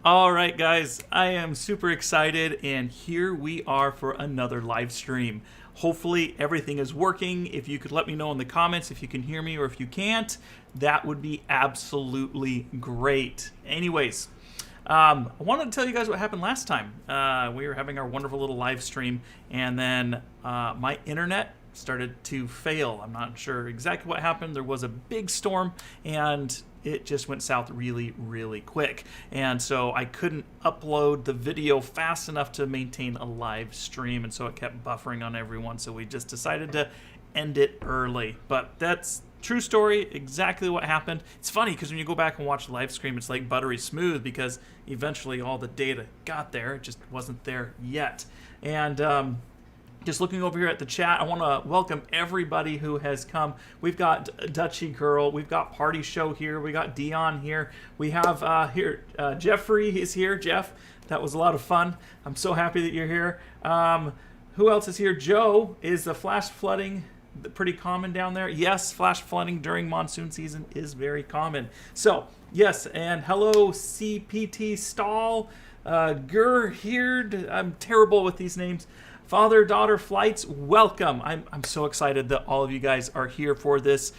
All right, guys, I am super excited, and here we are for another live stream. Hopefully everything is working. If you could let me know in the comments if you can hear me or if you can't, that would be absolutely great. Anyways, I wanted to tell you guys what happened last time. We were having our wonderful little live stream, and then my internet started to fail. I'm not sure exactly what happened. There was a big storm, and it just went south really, really quick. And so I couldn't upload the video fast enough to maintain a live stream, and so it kept buffering on everyone. So we just decided to end it early. But that's true story, exactly what happened. It's funny because when you go back and watch the live stream, it's like buttery smooth because eventually all the data got there. It just wasn't there yet. And just looking over here at the chat, I want to welcome everybody who has come. We've got Dutchy Girl, we've got Party Show here, we got Dion here, we have Jeffrey is here. Jeff, that was a lot of fun. I'm so happy that you're here. Who else is here? Joe, is the flash flooding pretty common down there? Yes, flash flooding during monsoon season is very common. So, yes, and hello CPT Stall, Gerhard, I'm terrible with these names. Father-daughter flights, welcome. I'm so excited that all of you guys are here for this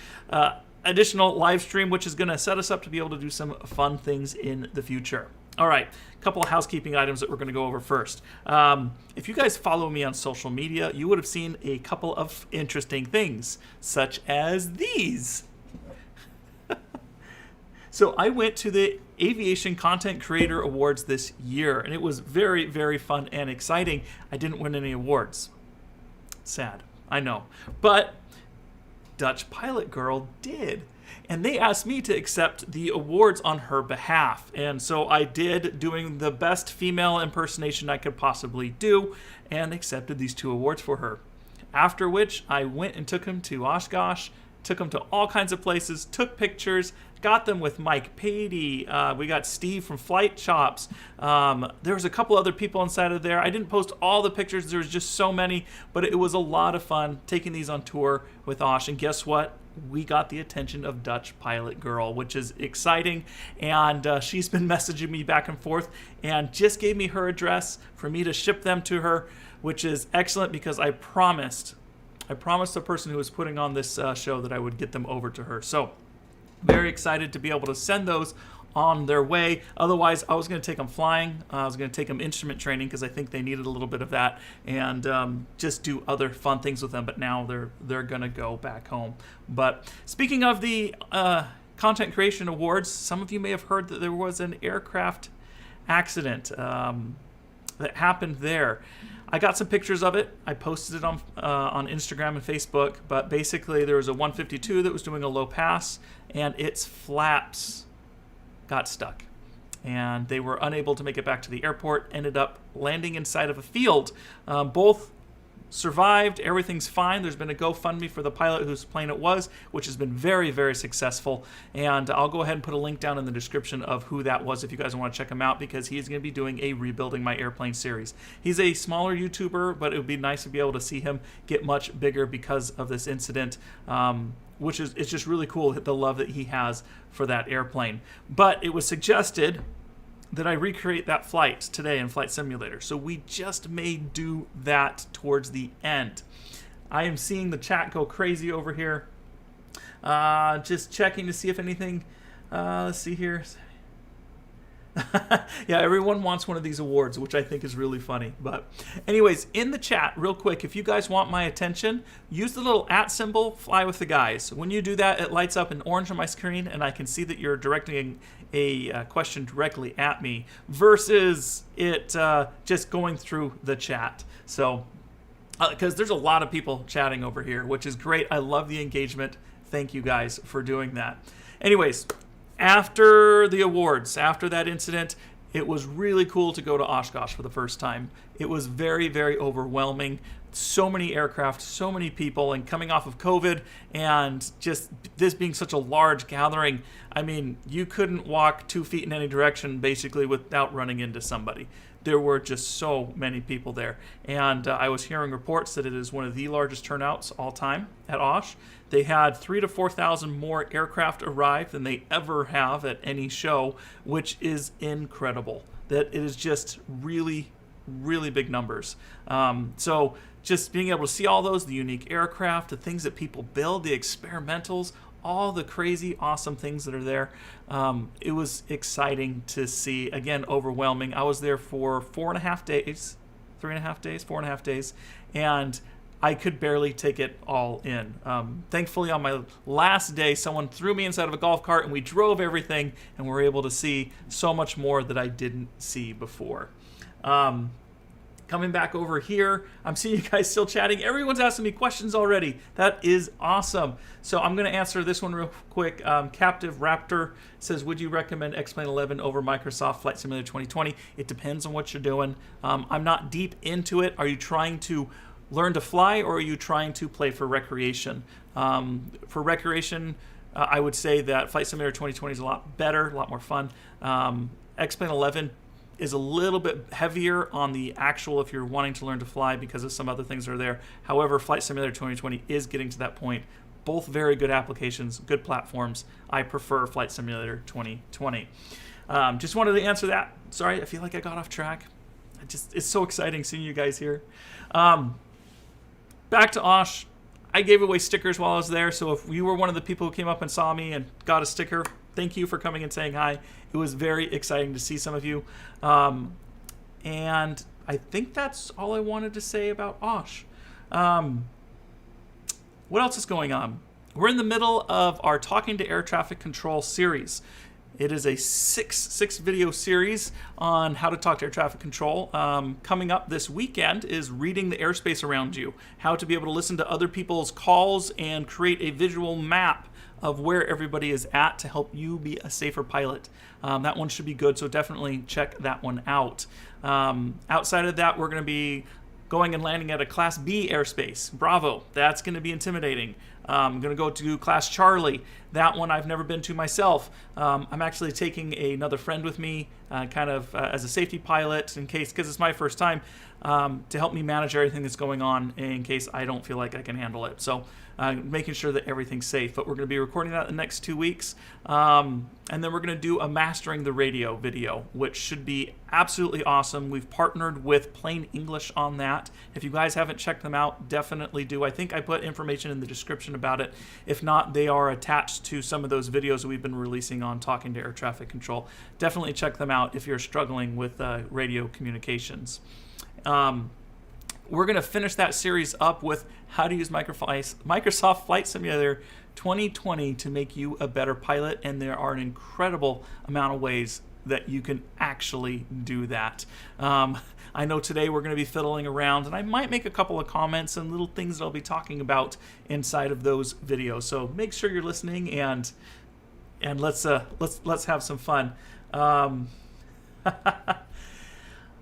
additional live stream, which is going to set us up to be able to do some fun things in the future. All right, a couple of housekeeping items that we're going to go over first. If you guys follow me on social media, you would have seen a couple of interesting things, such as these. So I went to the Aviation Content Creator Awards this year, and it was very, very fun and exciting. I didn't win any awards. Sad, I know. But Dutch Pilot Girl did. And they asked me to accept the awards on her behalf. And so I did, doing the best female impersonation I could possibly do, and accepted these 2 awards for her. After which, I went and took them to Oshkosh, took them to all kinds of places, took pictures, got them with Mike Patey. We got Steve from Flight Chops. There was a couple other people inside of there. I didn't post all the pictures. There was just so many, but it was a lot of fun taking these on tour with Osh. And guess what? We got the attention of Dutch Pilot Girl, which is exciting. And she's been messaging me back and forth and just gave me her address for me to ship them to her, which is excellent because I promised the person who was putting on this show that I would get them over to her. So very excited to be able to send those on their way. Otherwise, I was going to take them flying. I was going to take them instrument training because I think they needed a little bit of that, and just do other fun things with them. But now they're going to go back home. But speaking of the Content Creation Awards, some of you may have heard that there was an aircraft accident that happened there. I got some pictures of it. I posted it on Instagram and Facebook, but basically there was a 152 that was doing a low pass, and its flaps got stuck. And they were unable to make it back to the airport, ended up landing inside of a field. Both survived, everything's fine. There's been a GoFundMe for the pilot whose plane it was, which has been very, very successful. And I'll go ahead and put a link down in the description of who that was if you guys want to check him out, because he's going to be doing a Rebuilding My Airplane series. He's a smaller YouTuber, but it would be nice to be able to see him get much bigger because of this incident, which is, it's just really cool, the love that he has for that airplane. But it was suggested that I recreate that flight today in Flight Simulator. So we just may do that towards the end. I am seeing the chat go crazy over here. Just checking to see if anything, let's see here. Yeah, everyone wants one of these awards, which I think is really funny. But anyways, in the chat, real quick, if you guys want my attention, use the little @ symbol, Fly with the Guys. When you do that, it lights up in orange on my screen, and I can see that you're directing a question directly at me versus it just going through the chat. So, because there's a lot of people chatting over here, which is great. I love the engagement. Thank you guys for doing that. Anyways, after the awards, after that incident, it was really cool to go to Oshkosh for the first time. It was very, very overwhelming. So many aircraft, so many people, and coming off of COVID, and just this being such a large gathering, I mean, you couldn't walk 2 feet in any direction basically without running into somebody. There were just so many people there. And I was hearing reports that it is one of the largest turnouts all time at Osh. They had 3,000 to 4,000 more aircraft arrive than they ever have at any show, which is incredible. That it is just really, really big numbers. So just being able to see all those, the unique aircraft, the things that people build, the experimentals, all the crazy, awesome things that are there. It was exciting to see. Again, overwhelming. I was there for 4.5 days, 3.5 days, 4.5 days, and I could barely take it all in. Thankfully, on my last day, someone threw me inside of a golf cart and we drove everything and were able to see so much more that I didn't see before. Coming back over here, I'm seeing you guys still chatting. Everyone's asking me questions already. That is awesome. So I'm going to answer this one real quick. Captive Raptor says, would you recommend X-Plane 11 over Microsoft Flight Simulator 2020? It depends on what you're doing. I'm not deep into it. Are you trying to learn to fly, or are you trying to play for recreation? For recreation, I would say that Flight Simulator 2020 is a lot better, a lot more fun. X-Plane 11 is a little bit heavier on the actual if you're wanting to learn to fly because of some other things that are there. However, Flight Simulator 2020 is getting to that point. Both very good applications, good platforms. I prefer Flight Simulator 2020. Just wanted to answer that. Sorry, I feel like I got off track. It's so exciting seeing you guys here. Back to Osh. I gave away stickers while I was there, so if you were one of the people who came up and saw me and got a sticker, thank you for coming and saying hi. It was very exciting to see some of you. And I think that's all I wanted to say about Osh. What else is going on? We're in the middle of our Talking to Air Traffic Control series. It is a six video series on how to talk to air traffic control. Coming up this weekend is reading the airspace around you, how to be able to listen to other people's calls and create a visual map of where everybody is at to help you be a safer pilot. That one should be good, so definitely check that one out. Outside of that, we're going to be going and landing at a Class B airspace. Bravo, that's going to be intimidating. I'm going to go to Class Charlie. That one I've never been to myself. I'm actually taking another friend with me, as a safety pilot in case, because it's my first time, to help me manage everything that's going on in case I don't feel like I can handle it. So making sure that everything's safe. But we're going to be recording that in the next 2 weeks. And then we're going to do a Mastering the Radio video, which should be absolutely awesome. We've partnered with Plain English on that. If you guys haven't checked them out, definitely do. I think I put information in the description about it. If not, they are attached to some of those videos that we've been releasing on Talking to Air Traffic Control. Definitely check them out if you're struggling with radio communications. We're going to finish that series up with how to use Microsoft Flight Simulator 2020 to make you a better pilot, and there are an incredible amount of ways that you can actually do that. I know today we're going to be fiddling around, and I might make a couple of comments and little things that I'll be talking about inside of those videos. So make sure you're listening, and let's have some fun.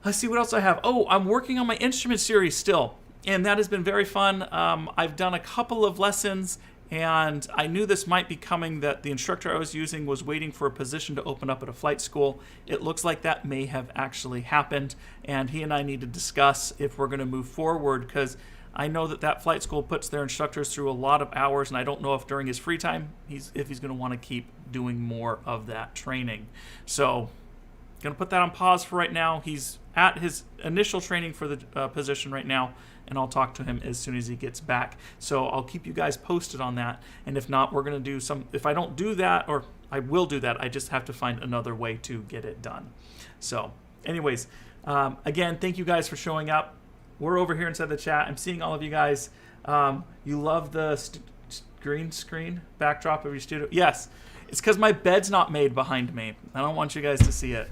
Let's see what else I have. Oh, I'm working on my instrument series still, and that has been very fun. I've done a couple of lessons, and I knew this might be coming, that the instructor I was using was waiting for a position to open up at a flight school. It looks like that may have actually happened, and he and I need to discuss if we're going to move forward, because I know that flight school puts their instructors through a lot of hours, and I don't know if during his free time if he's going to want to keep doing more of that training. So going to put that on pause for right now. He's at his initial training for the position right now, and I'll talk to him as soon as he gets back. So I'll keep you guys posted on that. And if not, we're going to do some, if I don't do that, or I will do that, I just have to find another way to get it done. So anyways, again, thank you guys for showing up. We're over here inside the chat. I'm seeing all of you guys. You love the green screen backdrop of your studio? Yes, it's because my bed's not made behind me. I don't want you guys to see it.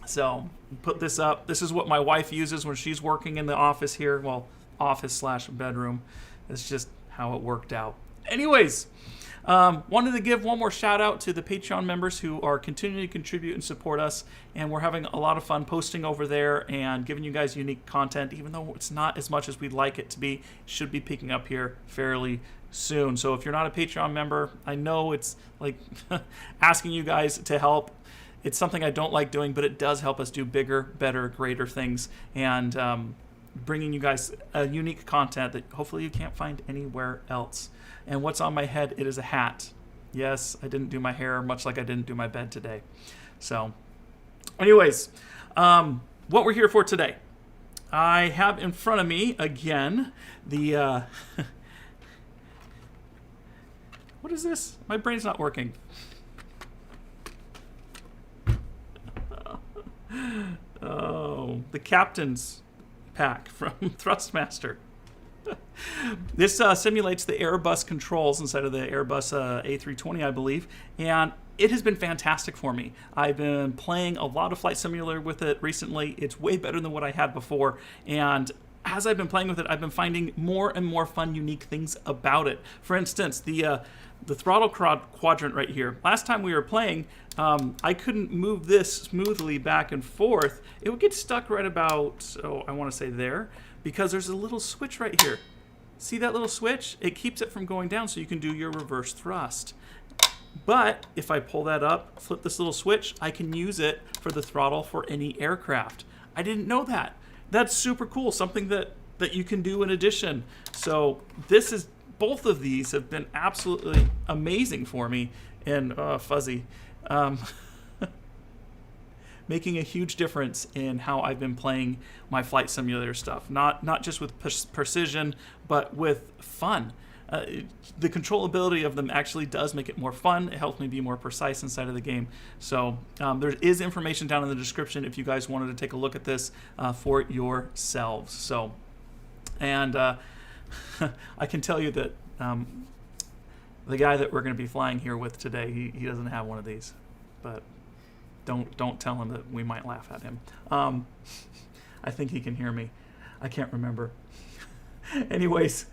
So put this up. This is what my wife uses when she's working in the office here. Well, office/bedroom. It's just how it worked out. Anyways, wanted to give one more shout out to the Patreon members who are continuing to contribute and support us. And we're having a lot of fun posting over there and giving you guys unique content, even though it's not as much as we'd like it to be. It should be picking up here fairly soon. So if you're not a Patreon member, I know it's like asking you guys to help. It's something I don't like doing, but it does help us do bigger, better, greater things. And bringing you guys unique content that hopefully you can't find anywhere else. And what's on my head? It is a hat. Yes, I didn't do my hair, much like I didn't do my bed today. So, anyways, what we're here for today. I have in front of me, again, the... what is this? My brain's not working. Oh, the Captain's Pack from Thrustmaster. This simulates the Airbus controls inside of the Airbus A320, I believe, and it has been fantastic for me. I've been playing a lot of Flight Simulator with it recently. It's way better than what I had before, and as I've been playing with it, I've been finding more and more fun, unique things about it. For instance, the throttle quadrant right here. Last time we were playing, I couldn't move this smoothly back and forth. It would get stuck right about, I want to say there, because there's a little switch right here. See that little switch? It keeps it from going down so you can do your reverse thrust. But if I pull that up, flip this little switch, I can use it for the throttle for any aircraft. I didn't know that. That's super cool, something that you can do in addition. So both of these have been absolutely amazing for me, and fuzzy. Making a huge difference in how I've been playing my Flight Simulator stuff. Not just with precision, but with fun. The controllability of them actually does make it more fun. It helps me be more precise inside of the game. So there is information down in the description if you guys wanted to take a look at this for yourselves. So, and I can tell you that the guy that we're going to be flying here with today, he doesn't have one of these, but don't tell him that we might laugh at him. I think he can hear me. I can't remember. Anyways,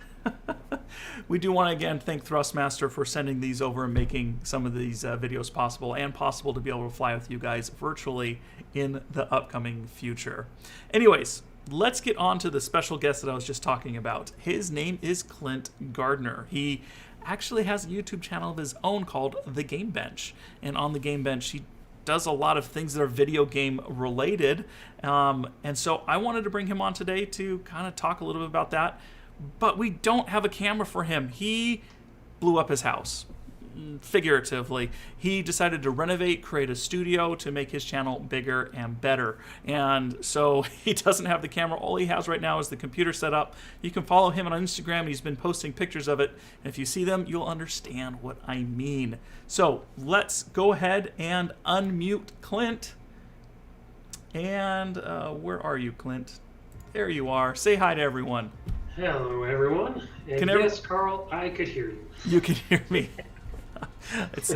we do want to again thank Thrustmaster for sending these over and making some of these videos possible, and possible to be able to fly with you guys virtually in the upcoming future. Anyways, let's get on to the special guest that I was just talking about. His name is Clint Gardner. He actually has a YouTube channel of his own called The Game Bench, and on The Game Bench he does a lot of things that are video game related, and so I wanted to bring him on today to kind of talk a little bit about that. But we don't have a camera for him. He blew up his house, figuratively. He decided to renovate, create a studio to make his channel bigger and better. And so he doesn't have the camera. All he has right now is the computer set up. You can follow him on Instagram. He's been posting pictures of it. And if you see them, you'll understand what I mean. So let's go ahead and unmute Clint. And where are you, Clint? There you are. Say hi to everyone. Hello, everyone. And yes, Carl, I could hear you. You can hear me. It's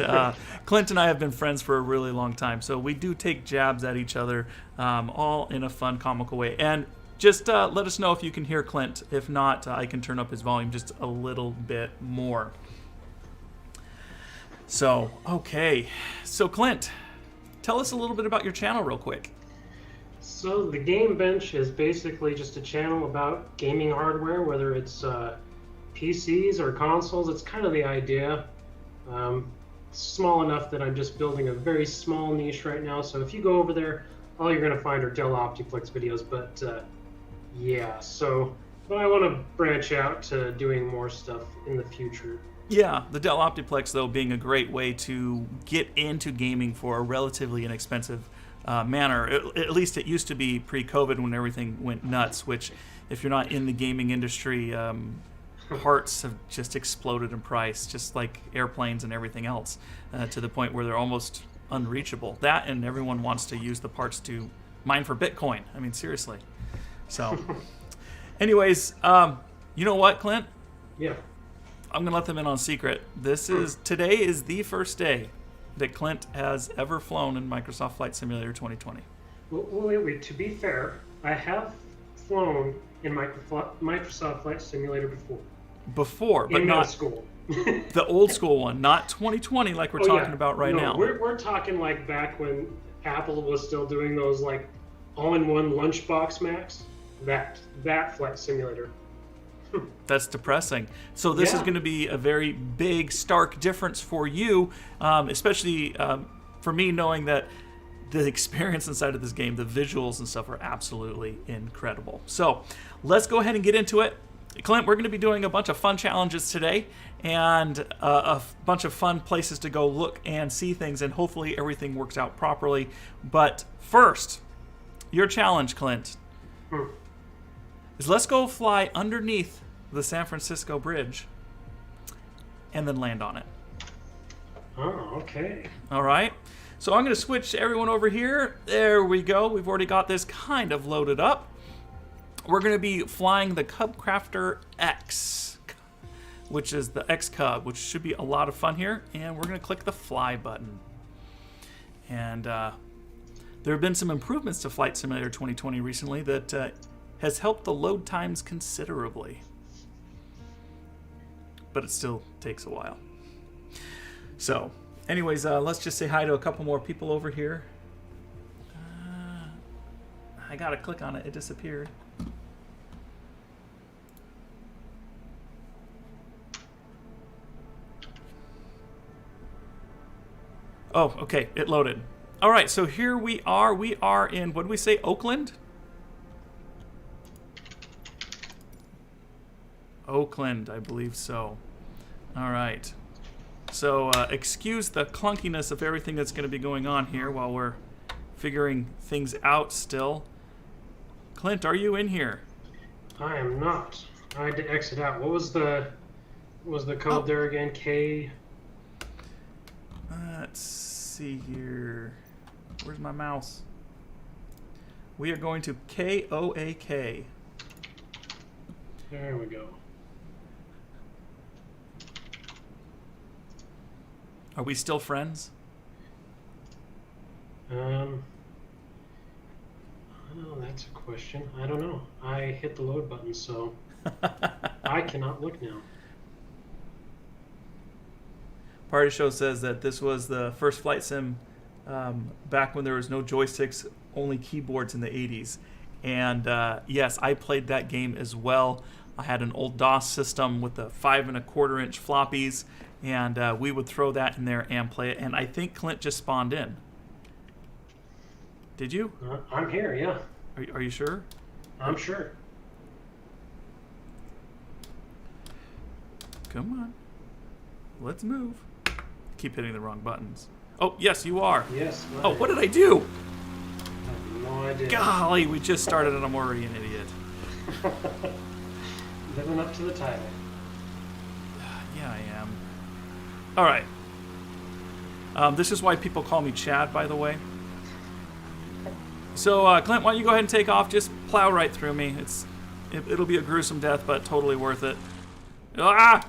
Clint and I have been friends for a really long time, so we do take jabs at each other, all in a fun, comical way. And just let us know if you can hear Clint. If not, I can turn up his volume just a little bit more. So, okay. So, Clint, tell us a little bit about your channel real quick. So the Game Bench is basically just a channel about gaming hardware, whether it's PCs or consoles. It's kind of the idea. Small enough that I'm just building a very small niche right now. So if you go over there, all you're going to find are Dell Optiplex videos. But yeah, but I want to branch out to doing more stuff in the future. Yeah, the Dell Optiplex, though, being a great way to get into gaming for a relatively inexpensive manner. At least it used to be pre-COVID when everything went nuts, which if you're not in the gaming industry, parts have just exploded in price, just like airplanes and everything else, to the point where they're almost unreachable. That, and everyone wants to use the parts to mine for Bitcoin. I mean, seriously. So anyways, you know what, Clint? Yeah. I'm going to let them in on a secret. Today is the first day that Clint has ever flown in Microsoft Flight Simulator 2020. Well, wait. To be fair, I have flown in Microsoft Flight Simulator before. But in not school. The old school one, not 2020 like we're talking about right now. We're talking like back when Apple was still doing those like all-in-one lunchbox Macs. That Flight Simulator. That's depressing. So this is going to be a very big, stark difference for you, especially for me, knowing that the experience inside of this game, the visuals and stuff are absolutely incredible. So let's go ahead and get into it. Clint, we're going to be doing a bunch of fun challenges today and a bunch of fun places to go look and see things, and hopefully everything works out properly. But first, your challenge, Clint, is let's go fly underneath the San Francisco Bridge and then land on it. Oh, okay. All right. So I'm going to switch everyone over here. There we go. We've already got this kind of loaded up. We're going to be flying the Cub Crafter X, which is the X Cub, which should be a lot of fun here. And we're going to click the fly button. And there have been some improvements to Flight Simulator 2020 recently that has helped the load times considerably. But it still takes a while. So, anyways, let's just say hi to a couple more people over here. I got to click on it. It disappeared. Oh, okay, it loaded. All right, so here we are. We are in, what did we say, Oakland? Oakland, I believe so. All right. So excuse the clunkiness of everything that's going to be going on here while we're figuring things out still. Clint, are you in here? I am not. I had to exit out. What was the code there again? K. Let's see here. Where's my mouse? We are going to KOAK. There we go. Are we still friends? Oh, that's a question. I don't know. I hit the load button, so I cannot look now. Party Show says that this was the first flight sim back when there was no joysticks, only keyboards in the 80s. And yes, I played that game as well. I had an old DOS system with the 5 1/4 inch floppies, and we would throw that in there and play it. And I think Clint just spawned in. Did you? I'm here, yeah. Are you sure? I'm sure. Come on. Let's move. Keep hitting the wrong buttons. Oh, yes, you are. Yes. Oh, what did I do? I have no idea. Golly, we just started and I'm already an idiot. Living up to the title. Yeah, I am. All right. This is why people call me Chad, by the way. So, Clint, why don't you go ahead and take off? Just plow right through me. It'll be a gruesome death, but totally worth it. Ah!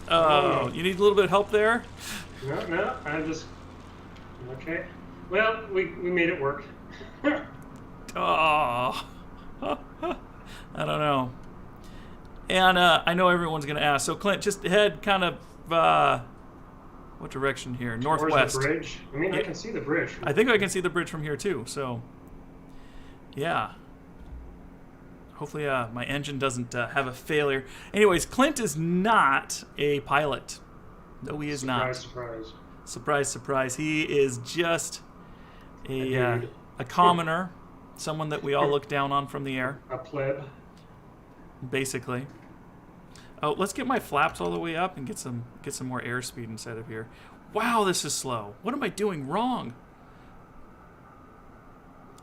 Oh, you need a little bit of help there? No, I'm just... Okay. Well, we made it work. Oh. I don't know. And I know everyone's going to ask. So, Clint, just head kind of... what direction here? Northwest. Where's the bridge? I mean, I can see the bridge. I think I can see the bridge from here, too. So, yeah. Hopefully my engine doesn't have a failure. Anyways, Clint is not a pilot. No, he is not. Surprise. Surprise, surprise. He is just a commoner, someone that we all look down on from the air. A pleb. Basically. Oh, let's get my flaps all the way up and get some more airspeed inside of here. Wow, this is slow. What am I doing wrong?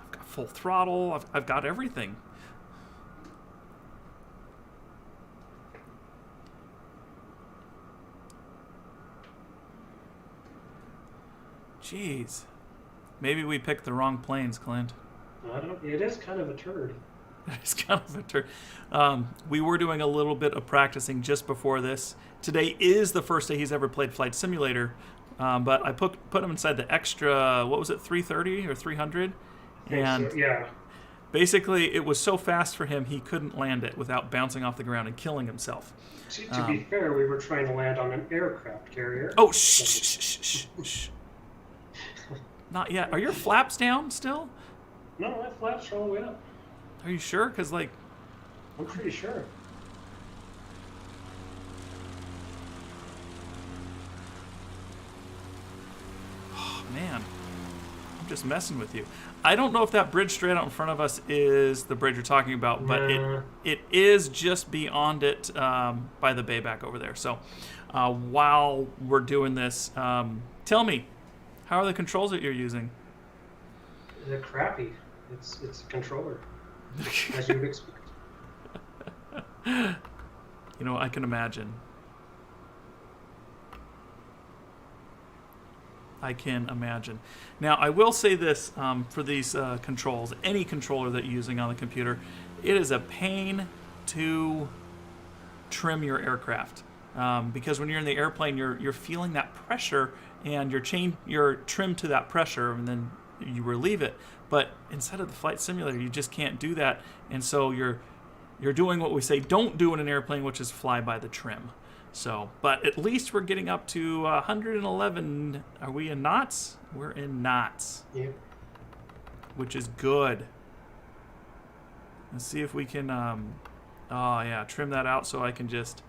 I've got full throttle. I've got everything. Jeez. Maybe we picked the wrong planes, Clint. It is kind of a turd. It's kind of a turd. We were doing a little bit of practicing just before this. Today is the first day he's ever played Flight Simulator, but I put him inside the extra, what was it, 330 or 300? And so, yeah. Basically, it was so fast for him, he couldn't land it without bouncing off the ground and killing himself. To be fair, we were trying to land on an aircraft carrier. Oh, shh. Not yet. Are your flaps down still? No, my flaps are all the way up. Are you sure? Because, like... I'm pretty sure. just messing with you. I don't know if that bridge straight out in front of us is the bridge you're talking about, but it is just beyond it by the bay back over there. So while we're doing this, tell me, how are the controls that you're using? They're crappy. It's a controller, as you would expect. You know, I can imagine. I can imagine. Now, I will say this for these controls, any controller that you're using on the computer, it is a pain to trim your aircraft because when you're in the airplane, you're feeling that pressure, and you're trimmed to that pressure, and then you relieve it. But inside of the flight simulator, you just can't do that, and so you're doing what we say don't do in an airplane, which is fly by the trim. So, but at least we're getting up to 111. Are we in knots? We're in knots. Yeah. Which is good. Let's see if we can, trim that out so I can just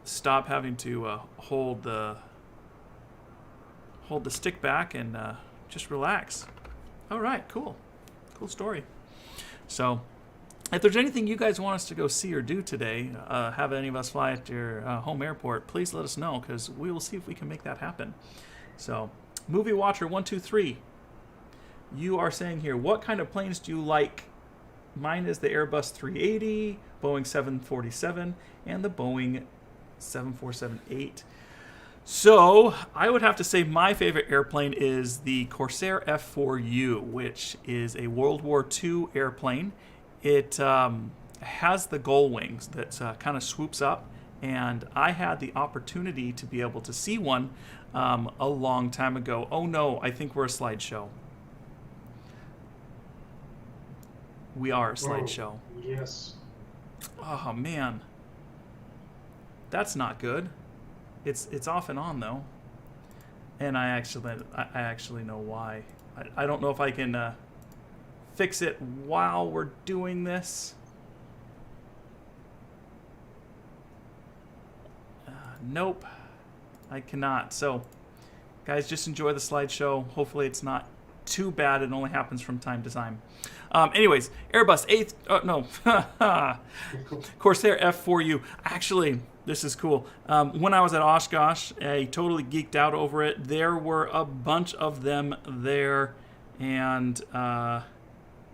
stop having to hold the stick back and just relax. All right, cool. Cool story. So, if there's anything you guys want us to go see or do today, have any of us fly at your home airport, please let us know, because we will see if we can make that happen. So, Movie Watcher 123, you are saying here, what kind of planes do you like? Mine is the Airbus 380, Boeing 747, and the Boeing 747-8. So, I would have to say my favorite airplane is the Corsair F4u, which is a World War II airplane. It has the gull wings that kind of swoops up, and I had the opportunity to be able to see one a long time ago. Oh no, I think we're a slideshow. We are a slideshow. Oh, yes. Oh man, that's not good. It's off and on though, and I actually know why. I don't know if I can fix it while we're doing this. Nope, I cannot. So, guys, just enjoy the slideshow. Hopefully it's not too bad. It only happens from time to time. Anyways, Airbus Corsair F4u. Actually, this is cool. When I was at Oshkosh, I totally geeked out over it. There were a bunch of them there, and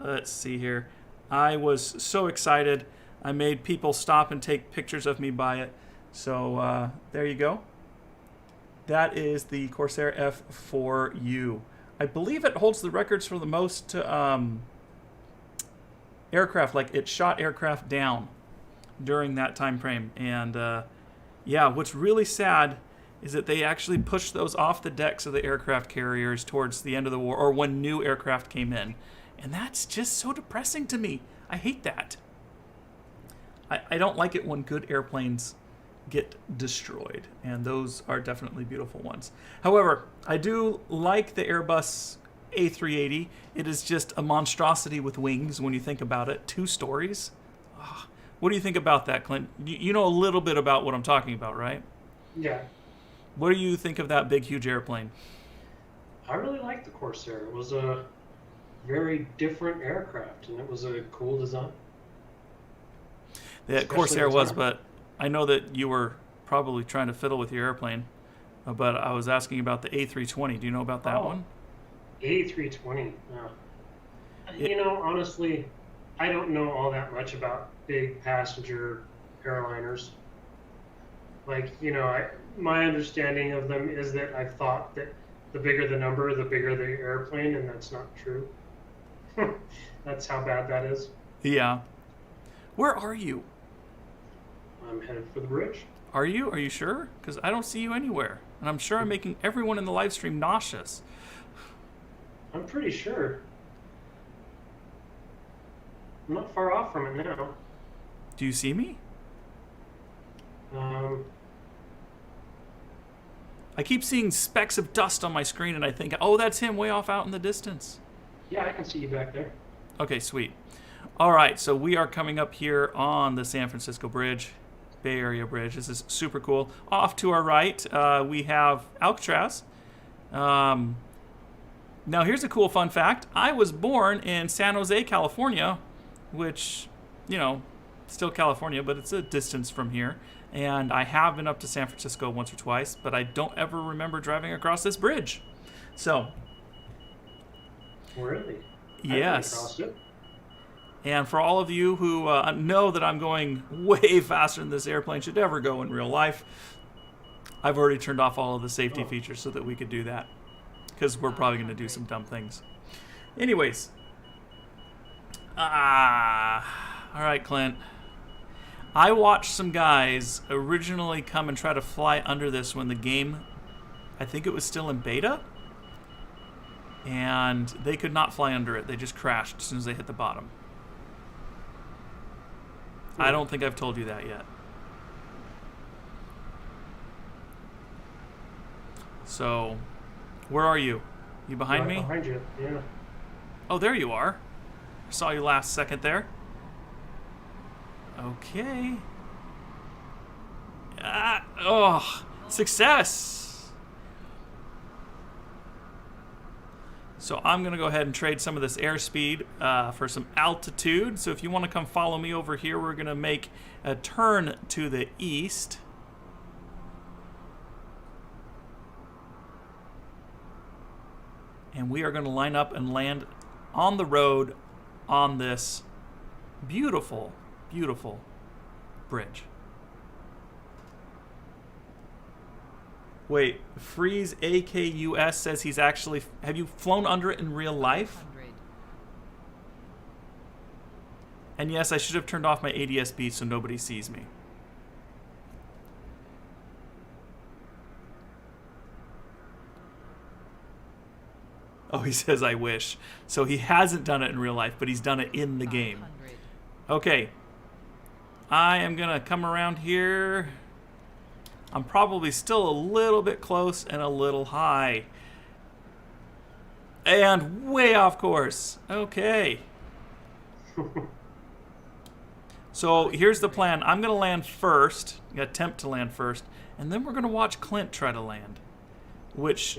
let's see here. I was so excited. I made people stop and take pictures of me by it. So there you go. That is the Corsair F4u. I believe it holds the records for the most aircraft. Like, it shot aircraft down during that time frame. And yeah, what's really sad is that they actually pushed those off the decks of the aircraft carriers towards the end of the war, or when new aircraft came in. And that's just so depressing to me. I hate that. I don't like it when good airplanes get destroyed, and those are definitely beautiful ones. However, I do like the Airbus A380. It is just a monstrosity with wings when you think about it. 2 stories. Oh, what do you think about that, Clint? You know a little bit about what I'm talking about, right? Yeah. What do you think of that big, huge airplane? I really liked the Corsair. It was a very different aircraft, and it was a cool design. The Corsair was, but I know that you were probably trying to fiddle with your airplane, but I was asking about the A320. Do you know about that one? A320. You know, honestly, I don't know all that much about big passenger airliners. Like, you know, my understanding of them is that I've thought that the bigger the number, the bigger the airplane, and that's not true. That's how bad that is. Yeah. Where are you? I'm headed for the bridge. Are you? Are you sure? Because I don't see you anywhere. And I'm sure I'm making everyone in the live stream nauseous. I'm pretty sure. I'm not far off from it now. Do you see me? I keep seeing specks of dust on my screen, and I think, oh, that's him way off out in the distance. Yeah, I can see you back there. Okay, sweet. All right, so we are coming up here on the San Francisco Bridge, Bay Area Bridge. This is super cool. Off to our right, we have Alcatraz. Now, here's a cool fun fact. I was born in San Jose, California, which, you know, still California, but it's a distance from here. And I have been up to San Francisco once or twice, but I don't ever remember driving across this bridge. So. Really? Yes. And for all of you who know that I'm going way faster than this airplane should ever go in real life, I've already turned off all of the safety features so that we could do that. Because we're probably going to do some dumb things. Anyways. All right, Clint. I watched some guys originally come and try to fly under this when the game, I think it was still in beta. And they could not fly under it. They just crashed as soon as they hit the bottom. I don't think I've told you that yet. So, where are you? You behind me? Behind you, yeah. Oh, there you are. I saw you last second there. Okay. Success! So I'm going to go ahead and trade some of this airspeed for some altitude. So if you want to come follow me over here, we're going to make a turn to the east. And we are going to line up and land on the road on this beautiful, beautiful bridge. Wait, Freeze AKUS says he's actually... Have you flown under it in real life? 100. And yes, I should have turned off my ADS-B so nobody sees me. Oh, he says, I wish. So he hasn't done it in real life, but he's done it in the game. 500. Okay. I am going to come around here. I'm probably still a little bit close and a little high. And way off course. Okay. So here's the plan. I'm going to land first, attempt to land first, and then we're going to watch Clint try to land, which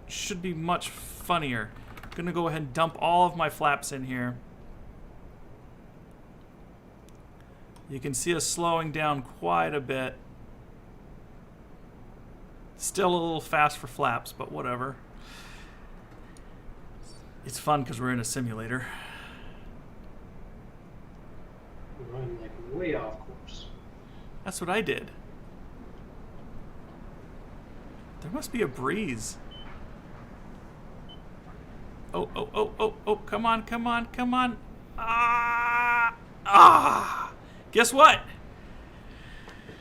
should be much funnier. I'm going to go ahead and dump all of my flaps in here. You can see us slowing down quite a bit. Still a little fast for flaps, but whatever. It's fun because we're in a simulator. I'm like way off course. That's what I did. There must be a breeze. Oh, oh, oh, oh, oh, come on, come on, come on. Guess what?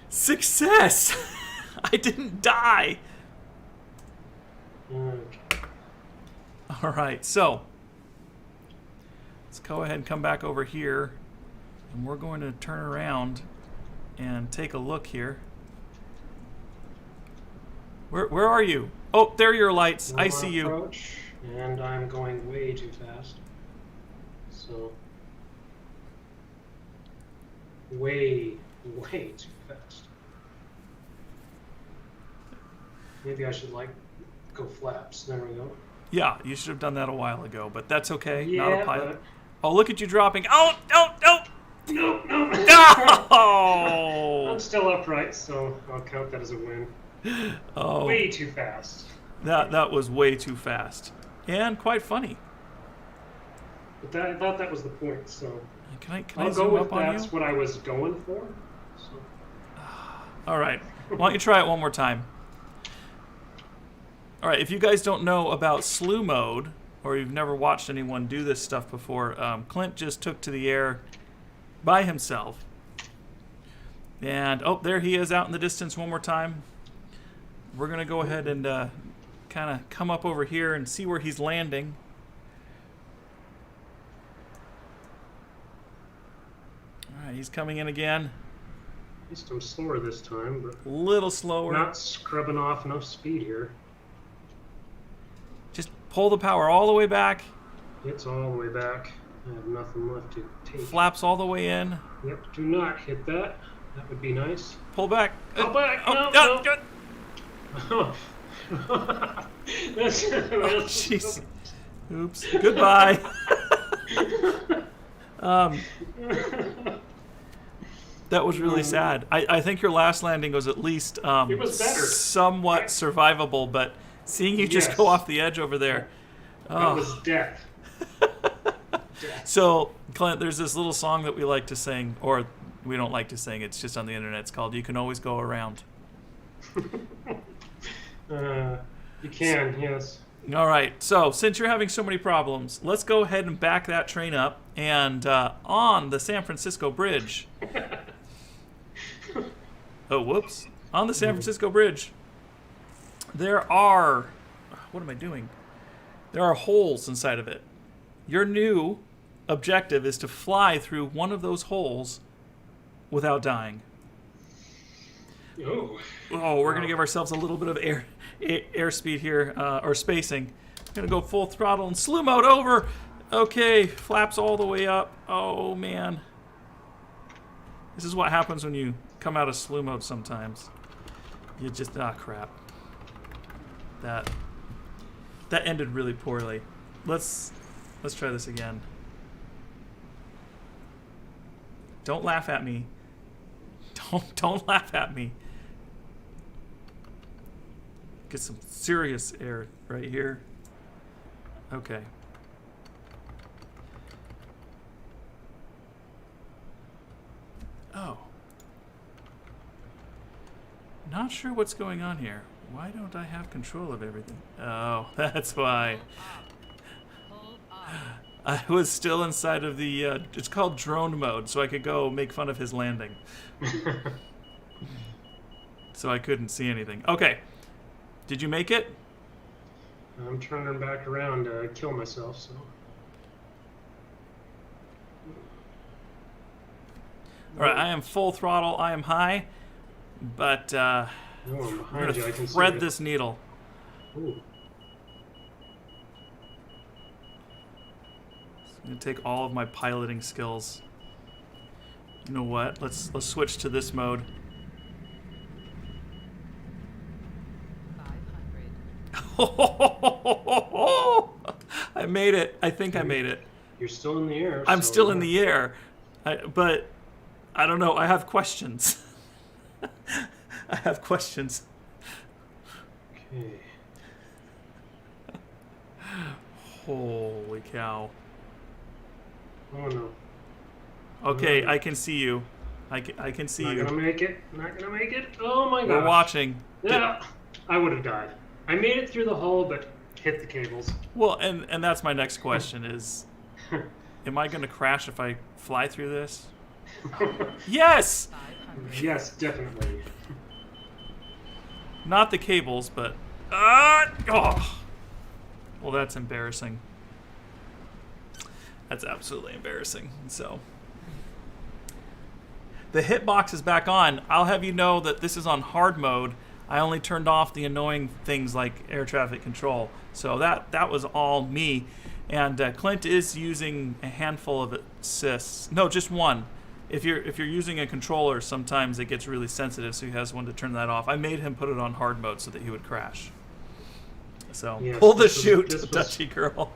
Success! I didn't die. Okay. All right, so let's go ahead and come back over here, and we're going to turn around and take a look here. Where are you? Oh, there are your lights. I see you. Approach, and I'm going way too fast. So way too fast. Maybe I should like go flaps. There we go. Yeah, you should have done that a while ago, but that's okay. Yeah, Not a pilot. but... Oh, look at you dropping. Oh, no, no. No. No! I'm still upright, so I'll count that as a win. Oh, Way too fast. that was way too fast. And quite funny. But I thought that was the point, so... Can I I'll go zoom with up on you? that's what I was going for. So. All right. Why don't you try it one more time? All right. If you guys don't know about slew mode, or you've never watched anyone do this stuff before, Clint just took to the air by himself. And, oh, there he is out in the distance one more time. We're going to go ahead and kind of come up over here and see where he's landing. All right, he's coming in again. At least I'm slower this time, but A little slower. not scrubbing off enough speed here. Just pull the power all the way back. It's all the way back. I have nothing left to take. Flaps all the way in. Yep, do not hit that. That would be nice. Pull back. Pull back. Oh, No. Oh, jeez. Oops. Goodbye. That was really sad. I think your last landing was at least it was better. somewhat survivable, but seeing you just go off the edge over there. That was death. So, Clint, there's this little song that we like to sing, or we don't like to sing, it's just on the internet. It's called You Can Always Go Around. You can, yes. All right, so since you're having so many problems, let's go ahead and back that train up. And on the San Francisco Bridge... Oh, whoops. On the San Francisco Bridge, there are... What am I doing? There are holes inside of it. Your new objective is to fly through one of those holes without dying. Oh, we're going to give ourselves a little bit of airspeed here, or spacing. I'm going to go full throttle and slew mode over. Okay, flaps all the way up. Oh, man. This is what happens when you come out of slew mode sometimes. You just, crap. That ended really poorly. Let's try this again. Don't laugh at me. Don't laugh at me. Get some serious air right here. Okay. Oh. Not sure what's going on here. Why don't I have control of everything? Oh, that's why. I was still inside of the, it's called drone mode, so I could go make fun of his landing. So I couldn't see anything. Okay. Did you make it? I'm turning back around to kill myself, so... Alright, I am full throttle, I am high, but I'm I'm behind you, I going can to see thread it. this needle. Ooh. I'm going to take all of my piloting skills. You know what? Let's switch to this mode. 500. I made it. I think I made it. You're still in the air. I'm so, still in the air. But I don't know. I have questions. I have questions. Okay. Holy cow. Oh no. Okay, I can see you. I can see Not you. gonna make it. Not gonna make it. Oh my god. We're watching. Yeah. I would have died. I made it through the hole, but hit the cables. Well, and that's my next question is, am I going to crash if I fly through this? Yes! 500. Yes, definitely. Not the cables, but... oh! Well, that's embarrassing. That's absolutely embarrassing. So... The hitbox is back on. I'll have you know that this is on hard mode. I only turned off the annoying things like air traffic control. So that was all me. And Clint is using a handful of assists. No, just one. If you're using a controller, sometimes it gets really sensitive, so he has one to turn that off. I made him put it on hard mode so that he would crash. So Yes, pull the this was- chute, this was- Dutchy girl.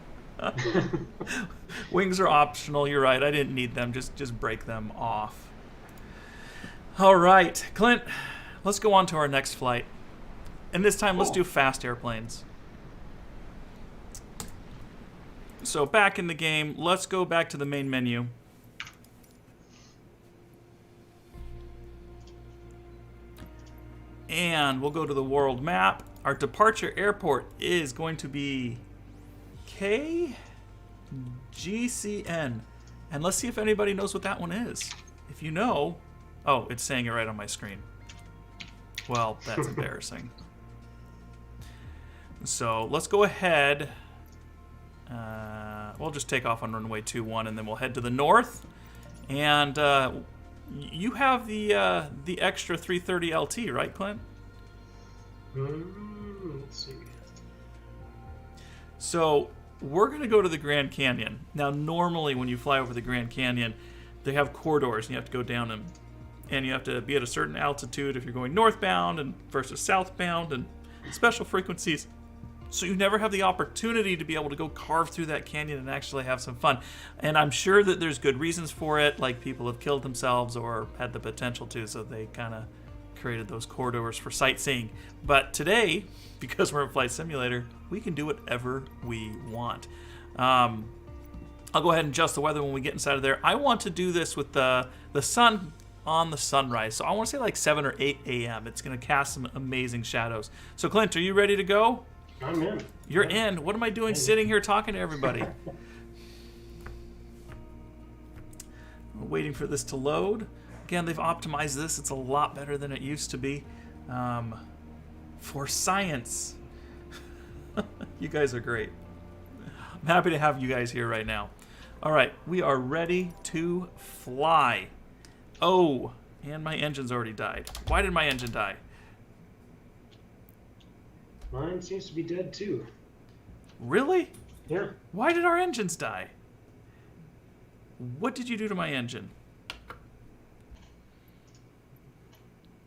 Wings are optional. You're right. I didn't need them. Just break them off. All right, Clint. Let's go on to our next flight. And this time, let's do fast airplanes. So back in the game, let's go back to the main menu. And we'll go to the world map. Our departure airport is going to be KGCN. And let's see if anybody knows what that one is. If you know... Oh, it's saying it right on my screen. Well, that's embarrassing. So let's go ahead. We'll just take off on runway 21, and then we'll head to the north. And you have the extra 330 LT, right, Clint? Let's see. So we're going to go to the Grand Canyon. Now, normally when you fly over the Grand Canyon, they have corridors, and you have to go down them. And you have to be at a certain altitude if you're going northbound and versus southbound, and special frequencies So you never have the opportunity to be able to go carve through that canyon and actually have some fun. And I'm sure that there's good reasons for it, like people have killed themselves or had the potential to, so they kind of created those corridors for sightseeing. But today, because we're in Flight Simulator, we can do whatever we want. I'll go ahead and adjust the weather when we get inside of there. I want to do this with the sun on the sunrise. So I want to say like 7 or 8 a.m. It's going to cast some amazing shadows. So Clint, are you ready to go? I'm in. You're in. What am I doing sitting here talking to everybody? Waiting for this to load. Again, they've optimized this. It's a lot better than it used to be. For science. You guys are great. I'm happy to have you guys here right now. All right, we are ready to fly. Oh, and my engine's already died. Why did my engine die? Mine seems to be dead too. Really? Yeah. Why did our engines die? What did you do to my engine?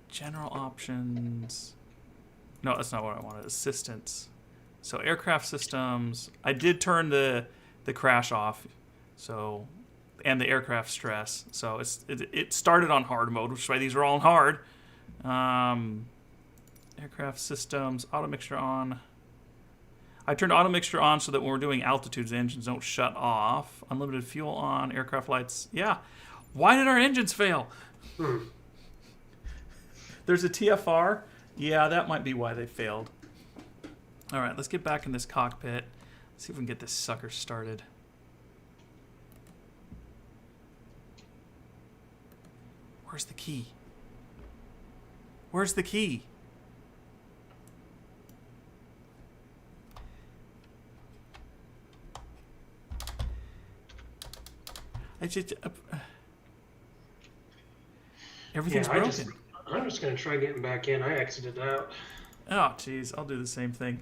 General options. No, that's not what I wanted. Assistance. So aircraft systems. I did turn the crash off. So, and the aircraft stress. So it started on hard mode, which is why these are all on hard. Aircraft systems, auto mixture on. I turned auto mixture on so that when we're doing altitudes, the engines don't shut off. Unlimited fuel on, aircraft lights. Yeah. Why did our engines fail? There's a TFR. Yeah, that might be why they failed. All right, let's get back in this cockpit. See if we can get this sucker started. Where's the key? Where's the key? Everything's broken. I'm just going to try getting back in. I exited out. Oh, jeez. I'll do the same thing.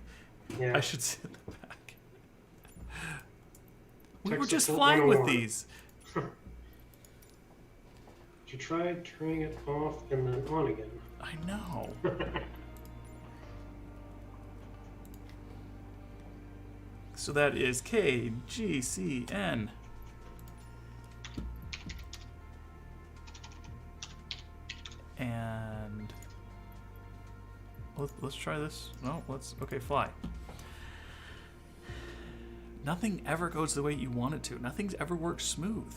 Yeah. I should sit in the back. We were just flying with these. Did you try turning it off and then on again? I know. So that is KGCN. And let's try this. No, okay, fly. Nothing ever goes the way you want it to. Nothing's ever worked smooth.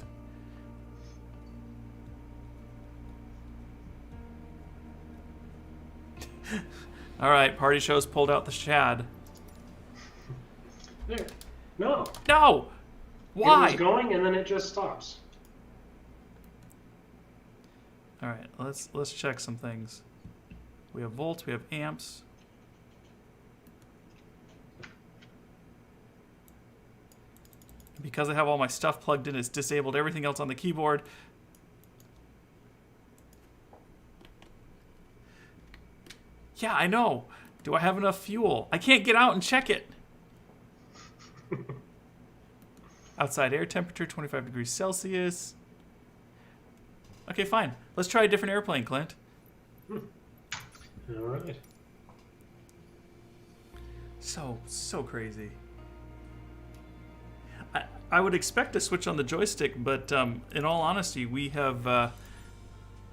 All right, party show's pulled out the shad. There. No. No! Why? It was going and then it just stops. All right, let's check some things. We have volts, we have amps. Because I have all my stuff plugged in, it's disabled everything else on the keyboard. Yeah, I know. Do I have enough fuel? I can't get out and check it. Outside air temperature, 25 degrees Celsius. Okay, fine. Let's try a different airplane, Clint. All right. So crazy. I would expect to switch on the joystick, but in all honesty, we have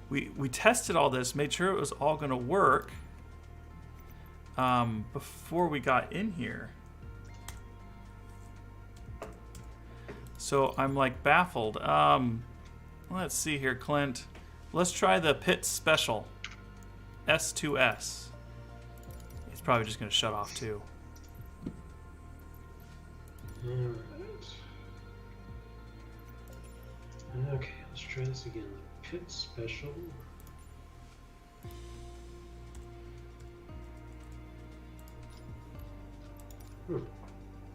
we tested all this, made sure it was all going to work before we got in here. So I'm like baffled. Let's see here, Clint. Let's try the Pit Special. S2S. It's probably just going to shut off too. All right. Okay, let's try this again. The Pit Special.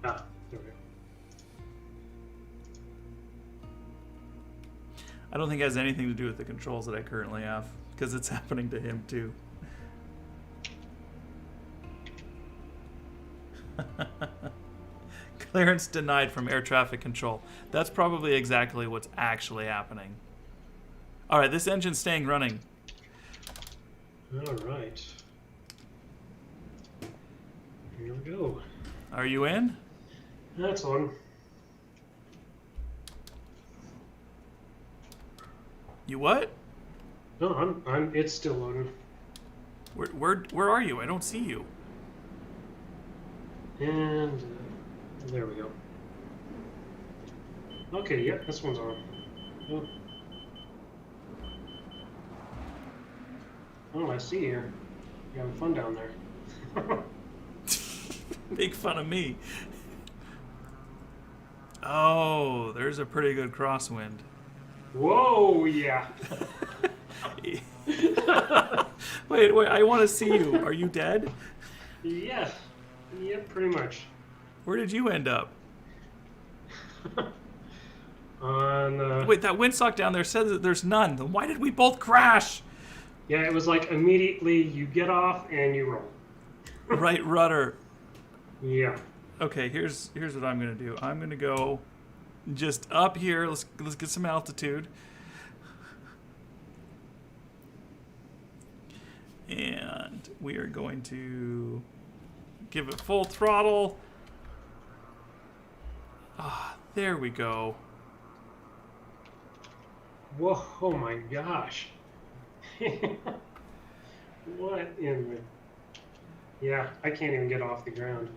Ah, there we go. I don't think it has anything to do with the controls that I currently have, because it's happening to him too. Clearance denied from air traffic control. That's probably exactly what's actually happening. All right, this engine's staying running. All right. Here we go. Are you in? That's on. You what? No, it's still on. Where are you? I don't see you. And there we go. Okay, yeah, this one's on. Oh, oh I see you. You're having fun down there. Make fun of me. Oh, there's a pretty good crosswind. Whoa, yeah. Wait, I want to see you. Are you dead? Yeah, pretty much. Where did you end up? On. Wait, that windsock down there says that there's none. Then why did we both crash? Yeah, it was like immediately you get off and you roll. Right rudder. Yeah. Okay, here's what I'm gonna do. I'm gonna go just up here. Let's get some altitude. And we are going to give it full throttle. Ah, there we go. Whoa, oh my gosh. What in the... Yeah, I can't even get off the ground.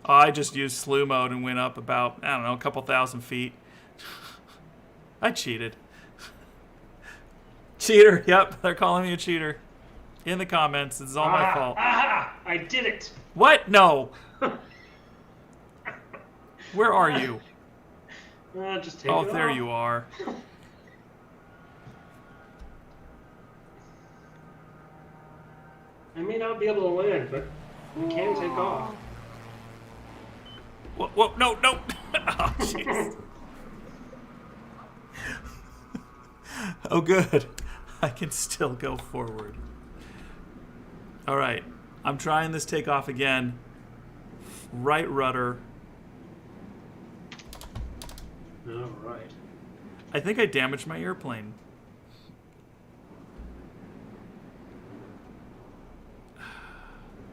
I just used slew mode and went up about, I don't know, a couple thousand feet. I cheated. Cheater, yep, they're calling me a cheater. In the comments, it's all my fault. I did it! What? No. Where are you? Just take it Oh, off. there you are. I may not be able to land, but we can take off. Whoa, no. Oh, jeez. Oh, good. I can still go forward. All right. I'm trying this takeoff again. Right rudder. All right. I think I damaged my airplane.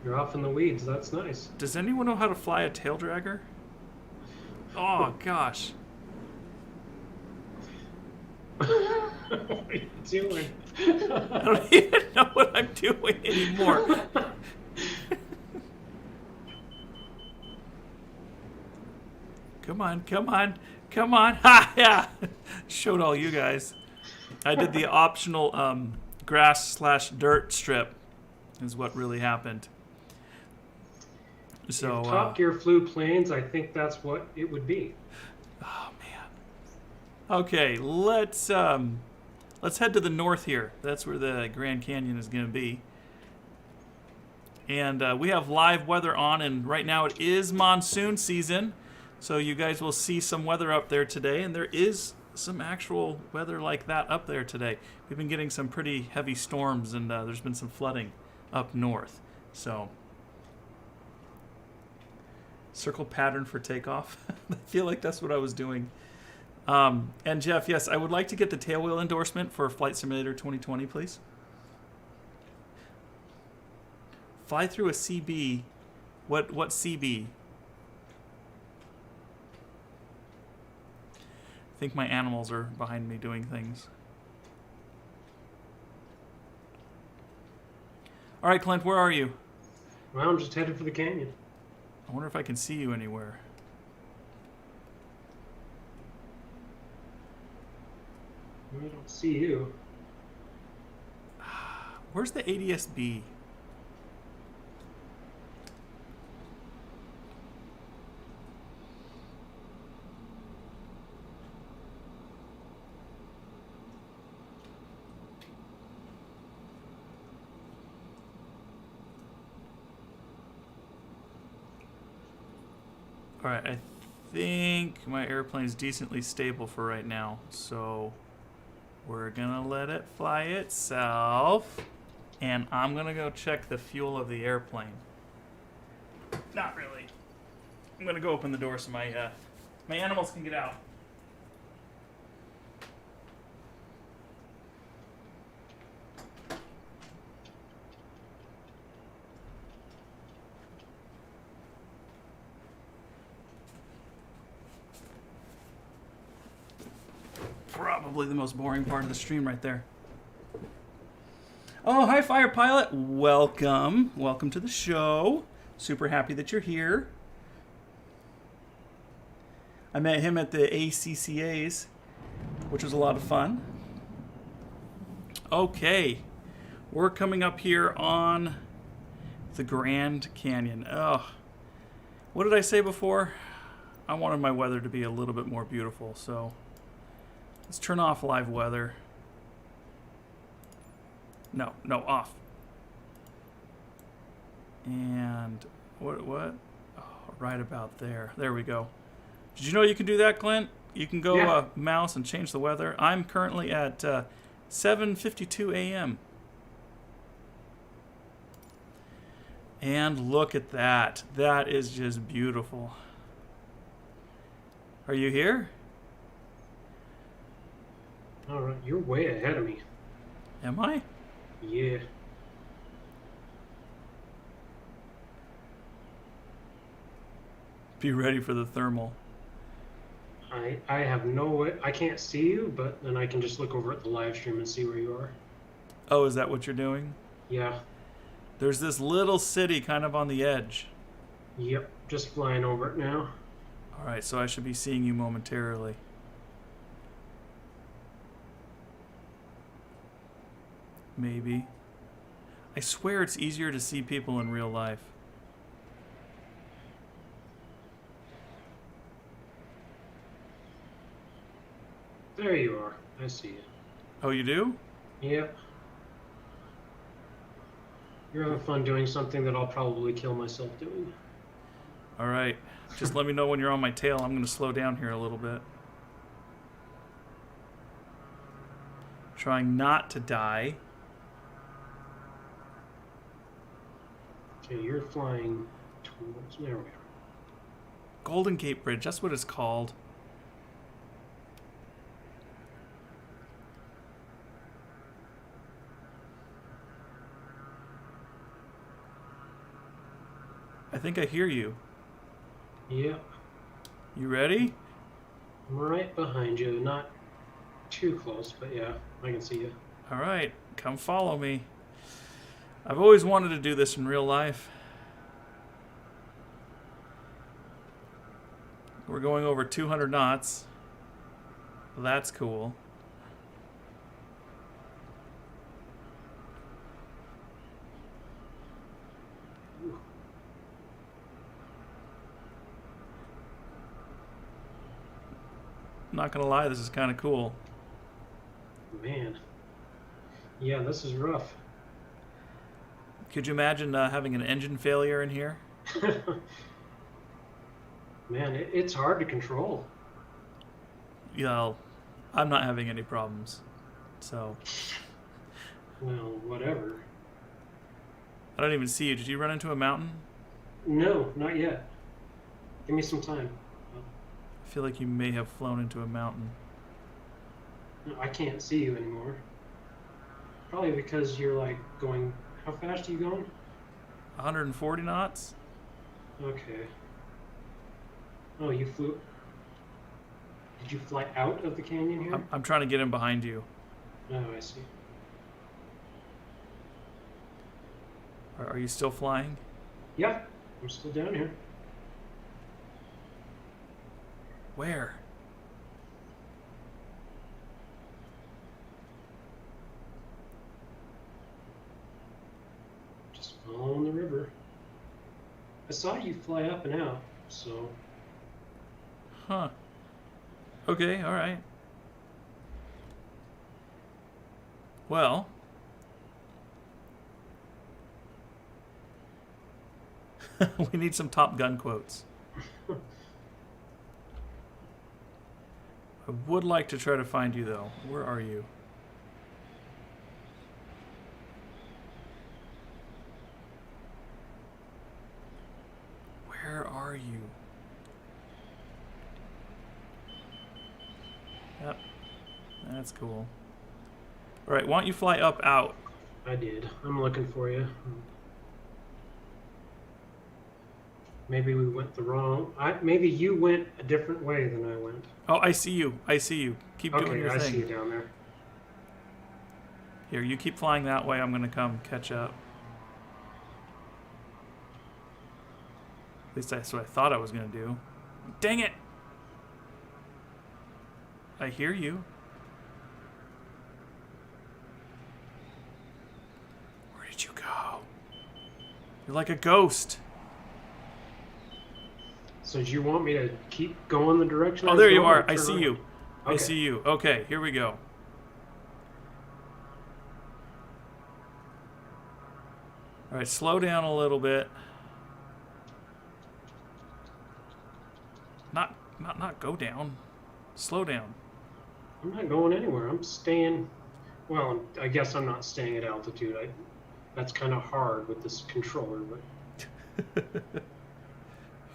You're off in the weeds. That's nice. Does anyone know how to fly a tail dragger? Oh, gosh. What are you doing? I don't even know what I'm doing anymore. Come on. Ha, yeah. Showed all you guys. I did the optional grass/dirt strip is what really happened. So if Top Gear flew planes, I think that's what it would be. oh man. Okay, let's head to the north here. That's where the Grand Canyon is going to be. And we have live weather on, and right now it is monsoon season. So you guys will see some weather up there today, and there is some actual weather like that up there today. We've been getting some pretty heavy storms, and there's been some flooding up north. So circle pattern for takeoff. I feel like that's what I was doing. And Jeff, yes, I would like to get the tailwheel endorsement for Flight Simulator 2020, please. Fly through a CB. What CB? I think my animals are behind me doing things. All right, Clint, where are you? Well, I'm just headed for the canyon. I wonder if I can see you anywhere. I don't see you. Where's the ADS-B? All right, I think my airplane's decently stable for right now, so we're gonna let it fly itself, and I'm gonna go check the fuel of the airplane. Not really. I'm gonna go open the door so my animals can get out. probably the most boring part of the stream right there. Oh, hi, Fire Pilot. Welcome. Welcome to the show. Super happy that you're here. I met him at the ACCAs, which was a lot of fun. Okay. We're coming up here on the Grand Canyon. Oh, what did I say before? I wanted my weather to be a little bit more beautiful, so let's turn off live weather. No, off. And what? Oh, right about there. There we go. Did you know you can do that, Clint? You can go mouse and change the weather. I'm currently at 7:52 a.m. And look at that. That is just beautiful. Are you here? All right, you're way ahead of me. Am I? Yeah. Be ready for the thermal. I have no way. I can't see you, but then I can just look over at the live stream and see where you are. Oh, is that what you're doing? Yeah. There's this little city kind of on the edge. Yep, just flying over it now. All right, so I should be seeing you momentarily. Maybe. I swear it's easier to see people in real life. There you are. I see you. Oh, you do? Yep. You're having fun doing something that I'll probably kill myself doing. All right. Just let me know when you're on my tail. I'm going to slow down here a little bit. Trying not to die. Okay, you're flying towards... There we are. Golden Gate Bridge, that's what it's called. I think I hear you. Yep. You ready? I'm right behind you. Not too close, but yeah, I can see you. All right, come follow me. I've always wanted to do this in real life. We're going over 200 knots. That's cool. Not gonna lie, this is kind of cool. Man. Yeah, this is rough. Could you imagine having an engine failure in here? Man, it's hard to control. You know, I'm not having any problems. So. Well, whatever. I don't even see you. Did you run into a mountain? No, not yet. Give me some time. I feel like you may have flown into a mountain. No, I can't see you anymore. Probably because you're like going... How fast are you going? 140 knots? Okay. Oh, you flew... Did you fly out of the canyon here? I'm trying to get in behind you. Oh, I see. Are you still flying? Yeah, I'm still down here. Where? Just following the river. I saw you fly up and out, so... Huh. Okay, alright. Well... we need some Top Gun quotes. I would like to try to find you, though. Where are you? Where are you? Yep. That's cool. Alright, why don't you fly up out? I did. I'm looking for you. Maybe we went the wrong. Maybe you went a different way than I went. Oh, I see you. I see you. Keep doing your Okay, I thing. see you down there. Here, you keep flying that way. I'm going to come catch up. At least that's what I thought I was going to do. Dang it! I hear you. Where did you go? You're like a ghost. So do you want me to keep going the direction? Oh, I was there you going, are. or I turn see around? you. I Okay. see you. Okay, here we go. All right, slow down a little bit. Not go down. Slow down. I'm not going anywhere. I'm staying. Well, I guess I'm not staying at altitude. That's kind of hard with this controller, but Here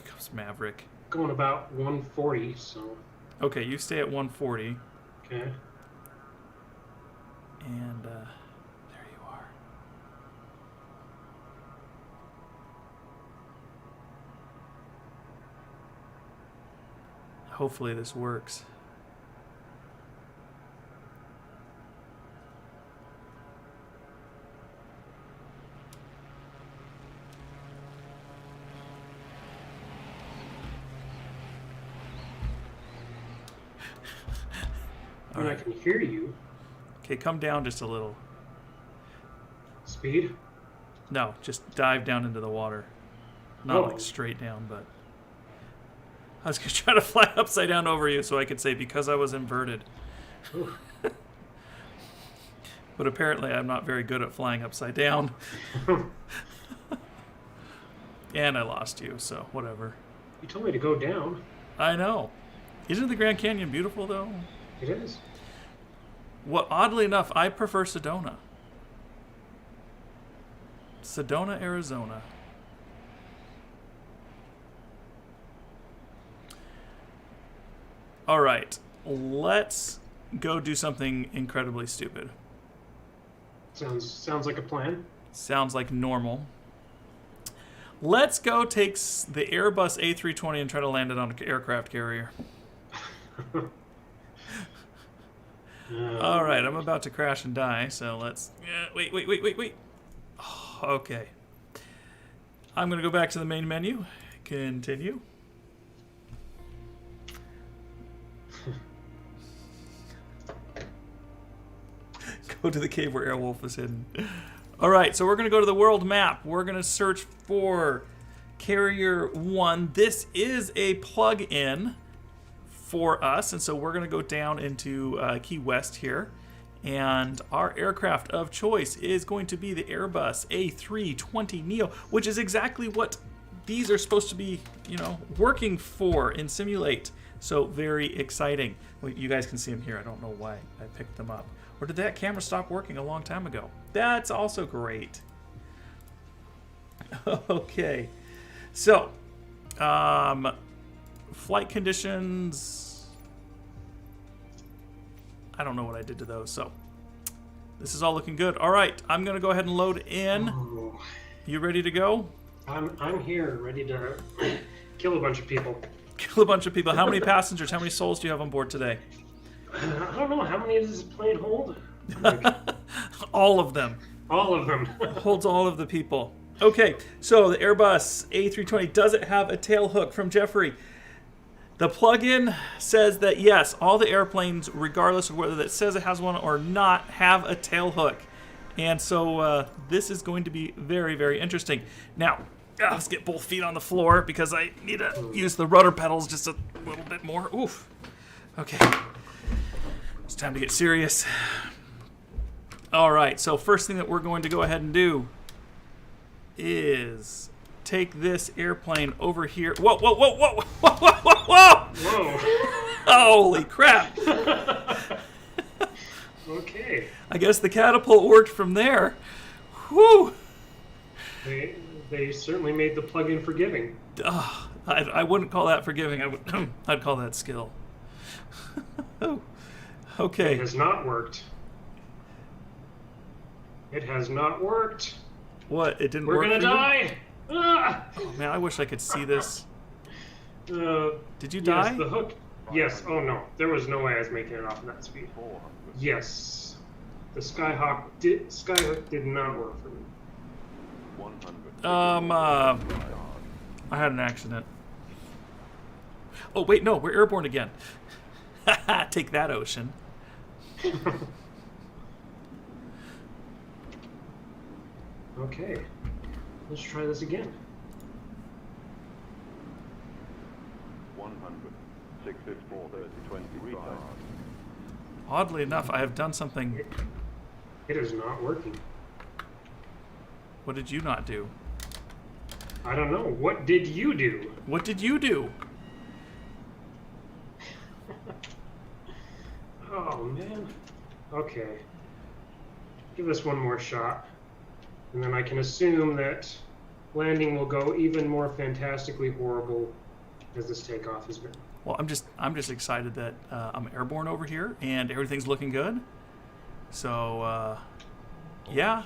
comes Maverick. going about 140. So Okay, you stay at 140, okay. and there you are. Hopefully this works. And I can hear you. Okay, come down just a little. Speed. No, just dive down into the water. Not like Oh. straight down, but... I was going to try to fly upside down over you so I could say because I was inverted. Oof. But apparently I'm not very good at flying upside down. And I lost you, so whatever. You told me to go down. I know. Isn't the Grand Canyon beautiful, though? It is. What, oddly enough, I prefer Sedona. Sedona, Arizona. All right, let's go do something incredibly stupid. Sounds like a plan. Sounds like normal. Let's go take the Airbus A320 and try to land it on an aircraft carrier. All right, I'm about to crash and die, so let's... Wait. Oh, okay. I'm going to go back to the main menu. Continue. Go to the cave where Airwolf is hidden. All right, so we're going to go to the world map. We're going to search for Carrier 1. This is a plug-in for us, and so we're going to go down into Key West here. And our aircraft of choice is going to be the Airbus A320neo, which is exactly what these are supposed to be, working for in Simulate. So very exciting. Well, you guys can see them here. I don't know why I picked them up. Or did that camera stop working a long time ago? That's also great. Okay. So, flight conditions. I don't know what I did to those. So, this is all looking good. All right. I'm going to go ahead and load in. Ooh. You ready to go? I'm here, ready to kill a bunch of people. Kill a bunch of people. How many passengers, how many souls do you have on board today? I don't know, how many does this plane hold? All of them. All of them. Holds all of the people. Okay, so the Airbus A320, does it have a tail hook from Jeffrey? The plugin says that yes, all the airplanes, regardless of whether it says it has one or not, have a tail hook. And so this is going to be very, very interesting. Now, let's get both feet on the floor because I need to use the rudder pedals just a little bit more. Oof. Okay. It's time to get serious. All right, so first thing that we're going to go ahead and do is take this airplane over here. Whoa. Holy crap. Okay. I guess the catapult worked from there. Whew. They certainly made the plugin forgiving. I wouldn't call that forgiving. I'd call that skill. Oh. Okay. It has not worked. It has not worked. What? It didn't We're work gonna for you? die. Ah! Oh man, I wish I could see this. Did you Yes, die? the hook. Yes. Oh no, there was no way I was making it off at that speed. Yes, the Skyhook did not work for me. I had an accident. Oh wait, no, we're airborne again. Take that, ocean. Okay, let's try this again. 100, 654, 30, 20, retard. Oddly enough, I have done something. It is not working. What did you not do? I don't know. What did you do? What did you do? Oh man. Okay. Give this one more shot. And then I can assume that landing will go even more fantastically horrible as this takeoff has been. Well, I'm just excited that I'm airborne over here and everything's looking good. So yeah,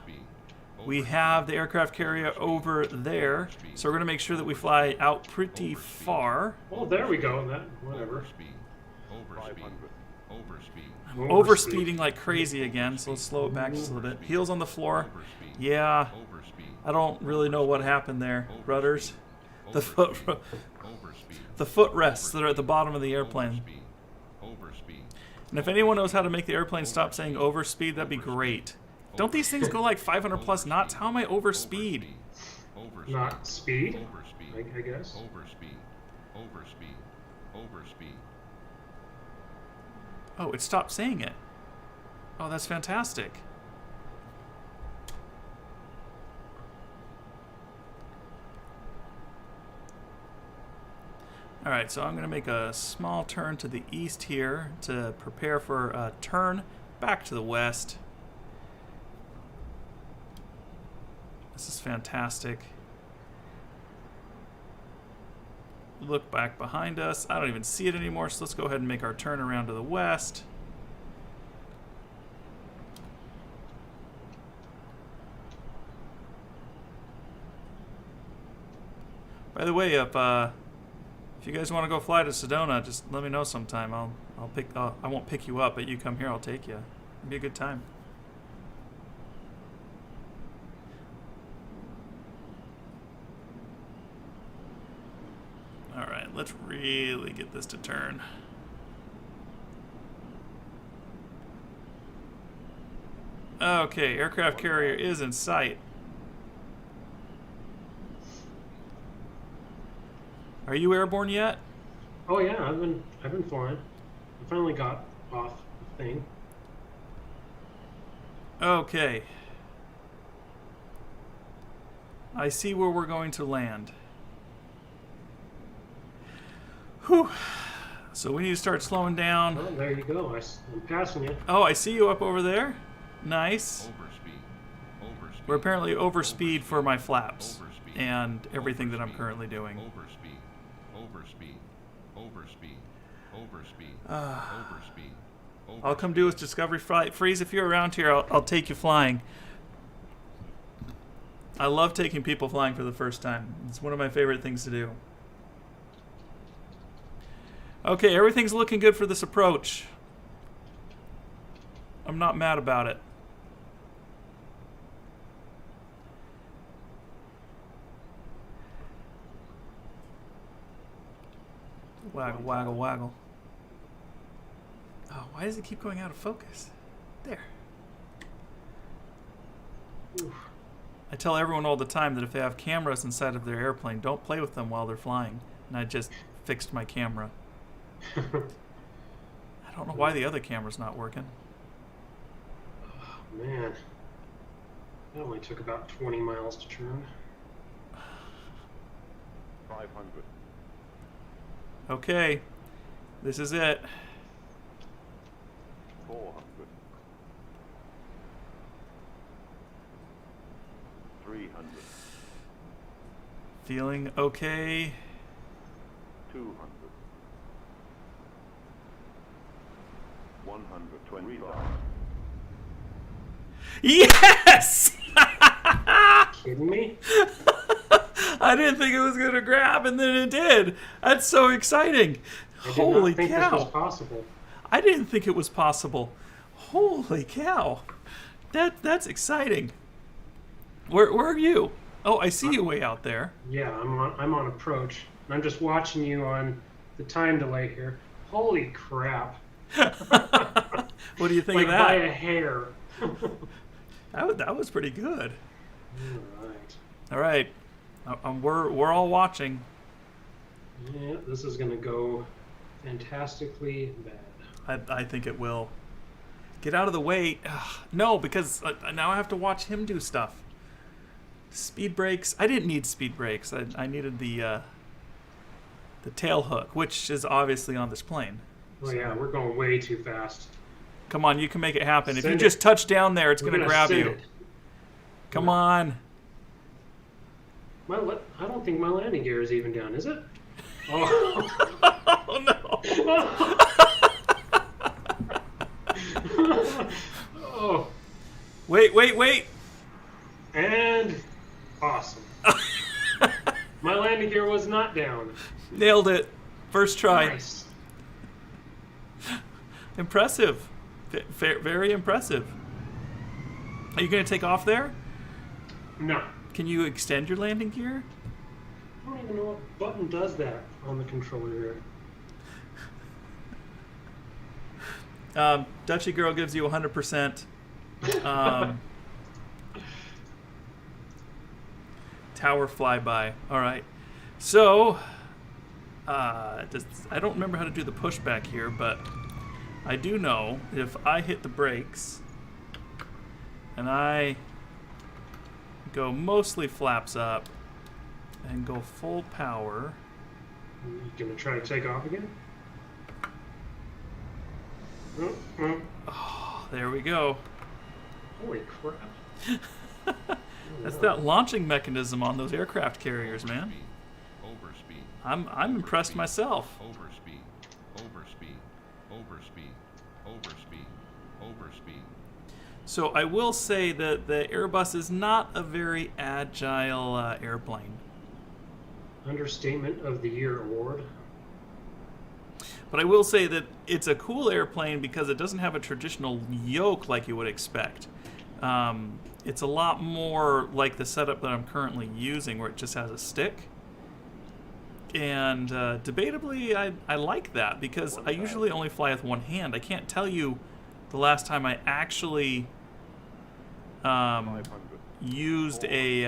we have the aircraft carrier over there. So we're gonna make sure that we fly out pretty far. Oh, there we go. That whatever. I'm overspeeding like crazy again, so let's slow it back just a little bit. Heels on the floor. Yeah, I don't really know what happened there. Rudders, the footrests that are at the bottom of the airplane. And if anyone knows how to make the airplane stop saying overspeed, that'd be great. Don't these things go like 500 plus knots? How am I overspeed? Not speed, I guess. Oh, it stopped saying it. Oh, that's fantastic. Alright, so I'm going to make a small turn to the east here to prepare for a turn back to the west. This is fantastic. Look back behind us. I don't even see it anymore, so let's go ahead and make our turn around to the west. By the way, if you guys want to go fly to Sedona, just let me know sometime. I won't pick you up, but you come here, I'll take you. It'll be a good time. All right, let's really get this to turn. Okay, aircraft carrier is in sight. Are you airborne yet? Oh yeah, I've been flying. I finally got off the thing. Okay. I see where we're going to land. Whew. So we need to start slowing down. Oh, there you go. I'm passing you. Oh, I see you up over there. Nice. We're apparently overspeed for my flaps and everything that I'm currently doing. I'll come do with Discovery Flight Freeze. If you're around here, I'll take you flying. I love taking people flying for the first time. It's one of my favorite things to do. Okay, everything's looking good for this approach. I'm not mad about it. Waggle, waggle, waggle. Oh, why does it keep going out of focus? There. Oof. I tell everyone all the time that if they have cameras inside of their airplane, don't play with them while they're flying. And I just fixed my camera. I don't know why the other camera's not working. Oh, man. That only took about 20 miles to turn. 500. Okay, this is it. 400. 300. Feeling okay. 200. 125. Yes! Kidding me? I didn't think it was going to grab, and then it did. That's so exciting. I did Holy not think cow. this was possible. I didn't think it was possible. Holy cow. That's exciting. Where are you? Oh, I see you way out there. Yeah, I'm on approach. And I'm just watching you on the time delay here. Holy crap. What do you think Like of by that? a hair. That was pretty good. Alright. All right. We're all watching. Yeah, this is gonna go fantastically bad. I think it will. Get out of the way. Ugh, no, because now I have to watch him do stuff. Speed brakes. I didn't need speed brakes. I needed the tail hook, which is obviously on this plane. Oh yeah, we're going way too fast. Come on, you can make it happen. If you Send just it. touch down there, it's We're going to gonna grab send you. it. Come on. I don't think my landing gear is even down, is it? Oh, Oh, no. oh, Wait. and awesome. My landing gear was not down. Nailed it. First try. Nice. Impressive. Very impressive. Are you going to take off there? No. Can you extend your landing gear? I don't even know what button does that on the controller here. Dutchy Girl gives you 100%. Tower flyby. All right. So, I don't remember how to do the pushback here, but I do know if I hit the brakes and I go mostly flaps up and go full power. You gonna try to take off again? Oh, there we go. Holy crap. That's that launching mechanism on those aircraft carriers, man. Overspeed. I'm impressed myself. Overspeed. Overspeed. Overspeed. Overspeed. Overspeed. So I will say that the Airbus is not a very agile airplane. Understatement of the Year award. But I will say that it's a cool airplane because it doesn't have a traditional yoke like you would expect. It's a lot more like the setup that I'm currently using, where it just has a stick. And debatably, I like that because I usually only fly with one hand. I can't tell you the last time I actually 500, used a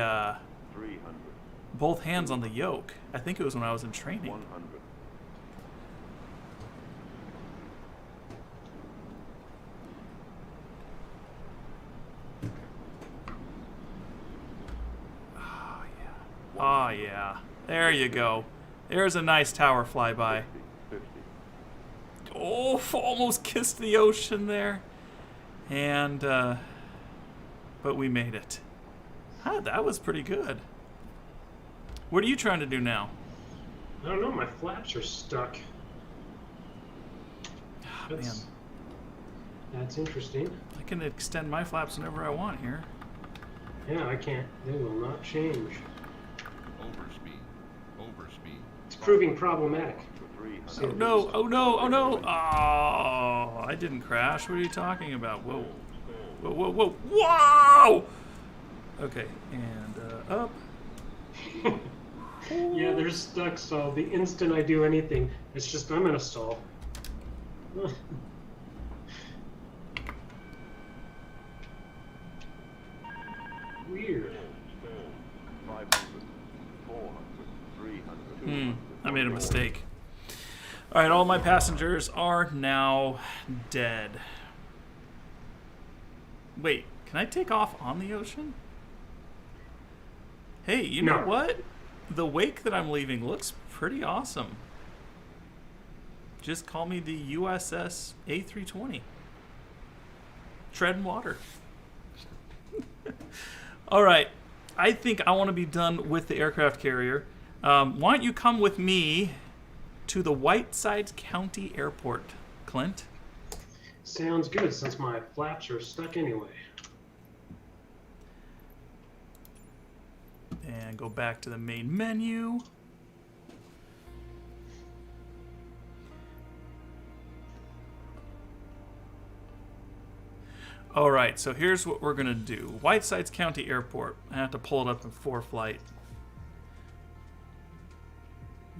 300, both hands on the yoke. I think it was when I was in training. 100. Oh yeah, there you go. There's a nice tower flyby. 50. Oh, almost kissed the ocean there. And, but we made it. Huh, that was pretty good. What are you trying to do now? I don't know, my flaps are stuck. Man, That's interesting. I can extend my flaps whenever I want here. Yeah, I can't. They will not change. Overspeed. Overspeed. It's proving problematic. 300. Oh no, oh no, oh no. Oh, I didn't crash. What are you talking about? Whoa. Whoa. Whoa! Okay, and up. Yeah, they're stuck, so the instant I do anything, it's just I'm in a stall. Weird. 500, 400, 300, 200. I made a mistake. All right, all my passengers are now dead. Wait, can I take off on the ocean? Hey, you know No. what? The wake that I'm leaving looks pretty awesome. Just call me the USS A320. Treading water. All right, I think I want to be done with the aircraft carrier. Why don't you come with me to the Whitesides County Airport, Clint? Sounds good, since my flaps are stuck anyway. And go back to the main menu. All right, so here's what we're gonna do. Whitesides County Airport. I have to pull it up in ForeFlight.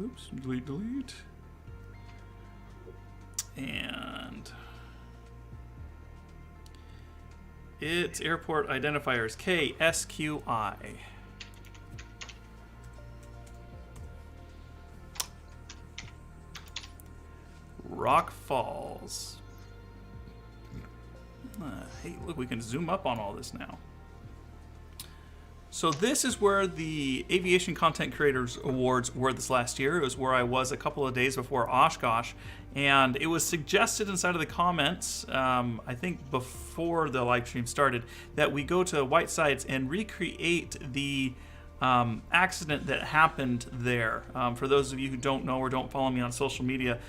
Oops, delete. And its airport identifier is KSQI. Rock Falls. Hey, look, we can zoom up on all this now. So this is where the Aviation Content Creators Awards were this last year. It was where I was a couple of days before Oshkosh, and it was suggested inside of the comments, I think before the live stream started, that we go to Whitesides and recreate the accident that happened there. For those of you who don't know or don't follow me on social media,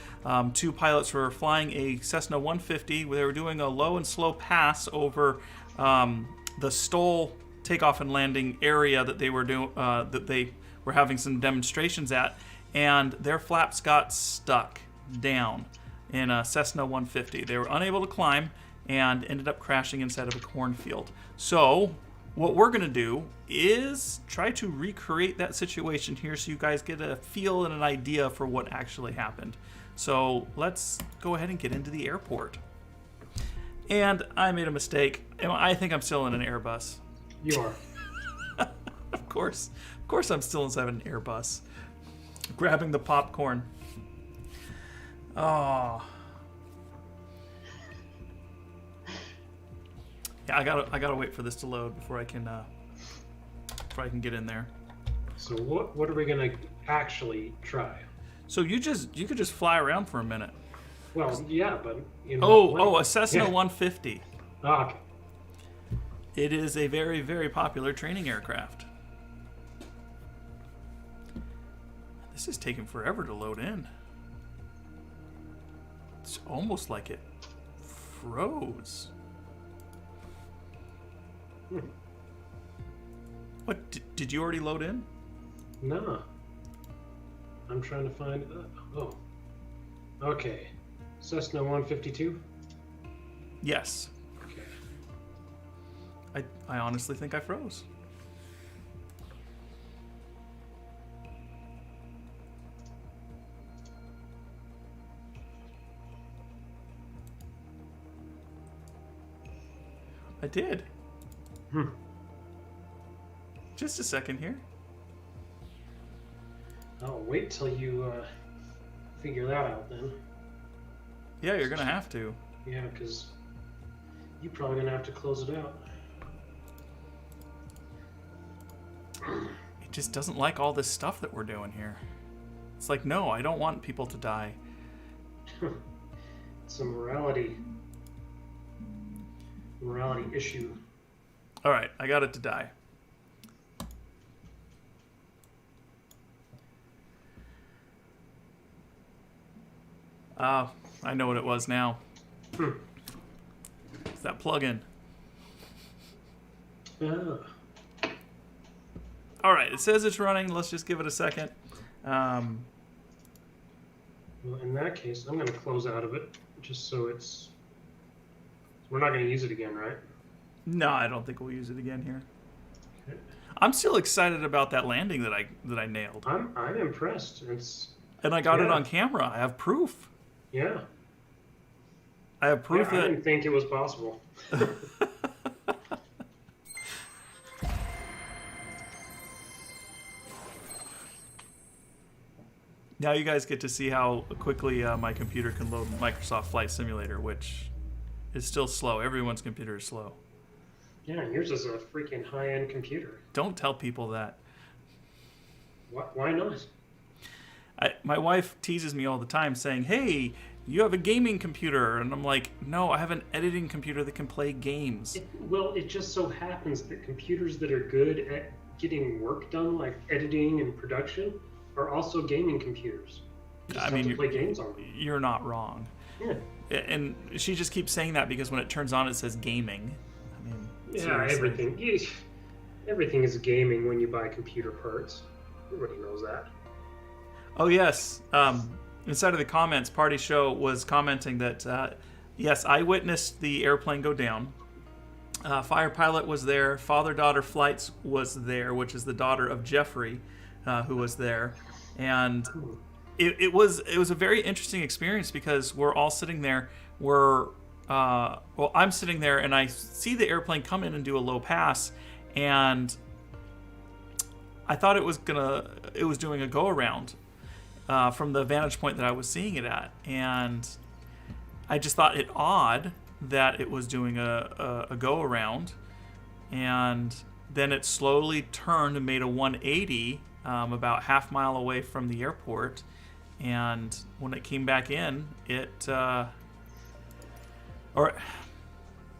two pilots were flying a Cessna 150 where they were doing a low and slow pass over the Stoll takeoff and landing area that they were having some demonstrations at, and their flaps got stuck down in a Cessna 150. They were unable to climb and ended up crashing inside of a cornfield. So what we're going to do is try to recreate that situation here so you guys get a feel and an idea for what actually happened. So let's go ahead and get into the airport. And I made a mistake. I think I'm still in an Airbus. You are. Of course I'm still inside of an Airbus. Grabbing the popcorn. Oh. Yeah, I gotta wait for this to load before I can get in there. So what are we gonna actually try? So you could just fly around for a minute. Well, yeah, but you know. A Cessna 150. Oh, okay. It is a very, very popular training aircraft. This is taking forever to load in. It's almost like it froze. What, did you already load in? No. I'm trying to find. Oh. Okay. Cessna 152? Yes. Okay. I honestly think I froze. I did. Just a second here. I'll wait till you figure that out then. Yeah, you're gonna have to. Yeah, because you're probably gonna have to close it out. It just doesn't like all this stuff that we're doing here. It's like, no, I don't want people to die. It's a morality issue. All right, I got it to die. I know what it was now. It's that plug-in. Ah. All right, it says it's running. Let's just give it a second. Well, in that case, I'm going to close out of it, just so it's... We're not going to use it again, right? No, I don't think we'll use it again here. Okay. I'm still excited about that landing that I nailed. I'm impressed. And I got it on camera. I have proof. Yeah. I have proof I that... didn't think it was possible. Now you guys get to see how quickly my computer can load Microsoft Flight Simulator, which is still slow. Everyone's computer is slow. Yeah, and yours is a freaking high-end computer. Don't tell people that. Why not? My wife teases me all the time saying, hey, you have a gaming computer. And I'm like, no, I have an editing computer that can play games. It just so happens that computers that are good at getting work done, like editing and production, are also gaming computers. You just have to play games on them. You're not wrong. Yeah. And she just keeps saying that because when it turns on, it says gaming. I mean, yeah, seriously. everything. everything is gaming when you buy computer parts. Everybody knows that. Oh, yes. Inside of the comments, Party Show was commenting that, yes, I witnessed the airplane go down. Fire Pilot was there. Father-Daughter Flights was there, which is the daughter of Jeffrey, who was there. And it was a very interesting experience because we're all sitting there. I'm sitting there and I see the airplane come in and do a low pass, and I thought it was doing a go around from the vantage point that I was seeing it at, and I just thought it odd that it was doing a go around, and then it slowly turned and made a 180 about half mile away from the airport, and when it came back in,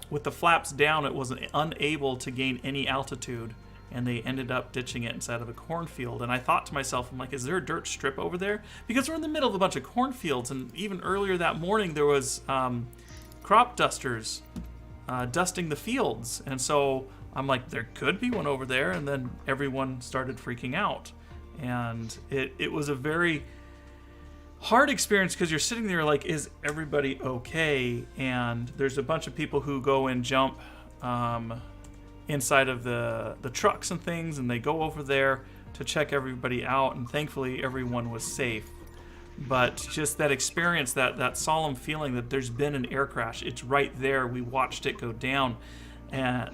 with the flaps down, it was unable to gain any altitude, and they ended up ditching it inside of a cornfield. And I thought to myself, I'm like, is there a dirt strip over there? Because we're in the middle of a bunch of cornfields, and even earlier that morning there was crop dusters dusting the fields. And so I'm like, there could be one over there, and then everyone started freaking out. And it was a very hard experience because you're sitting there like, is everybody okay? And there's a bunch of people who go and jump inside of the trucks and things, and they go over there to check everybody out, and thankfully everyone was safe. But just that experience, that solemn feeling that there's been an air crash, it's right there, we watched it go down, and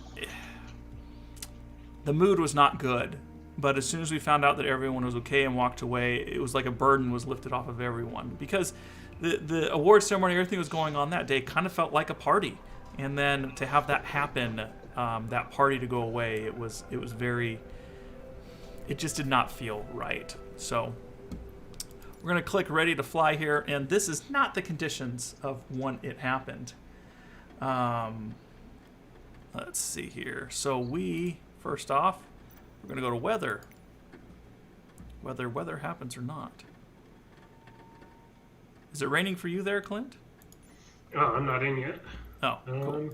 the mood was not good. But as soon as we found out that everyone was okay and walked away, it was like a burden was lifted off of everyone, because the award ceremony, everything was going on that day, kind of felt like a party. And then to have that happen, that party to go away, it just did not feel right. So we're going to click ready to fly here, and this is not the conditions of when it happened. Let's see here. So first off, we're going to go to weather. Whether weather happens or not. Is it raining for you there, Clint? Oh, I'm not in yet. Oh, cool.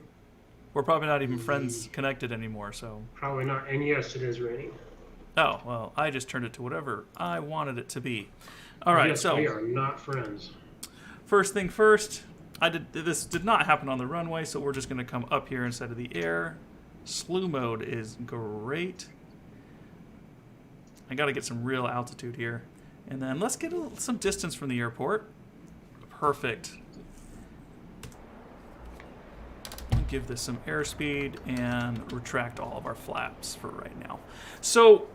We're probably not even friends connected anymore, so. Probably not. And yes, it is raining. Oh, well, I just turned it to whatever I wanted it to be. All right, yes, so. we are not friends. First thing first, this did not happen on the runway, so we're just going to come up here instead of the air. Slew mode is great. I got to get some real altitude here. And then let's get some distance from the airport. Perfect. Give this some airspeed and retract all of our flaps for right now. So,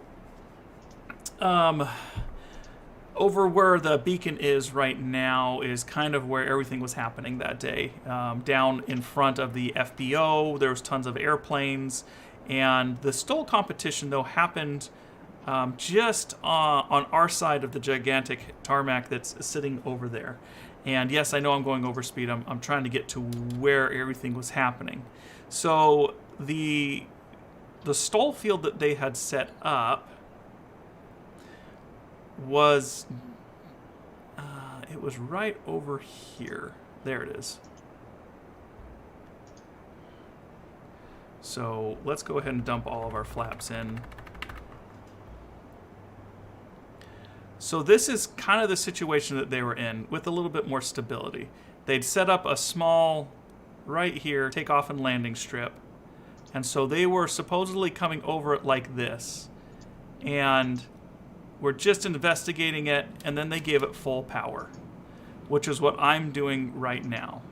over where the beacon is right now is kind of where everything was happening that day. Down in front of the FBO, there was tons of airplanes, and the STOL competition, though, happened just on our side of the gigantic tarmac that's sitting over there. And yes, I know I'm going over speed. I'm trying to get to where everything was happening. So the STOL field that they had set up was it was right over here. There it is. So let's go ahead and dump all of our flaps in. So this is kind of the situation that they were in, with a little bit more stability. They'd set up a small, right here, takeoff and landing strip. And so they were supposedly coming over it like this. And we're just investigating it, and then they gave it full power, which is what I'm doing right now.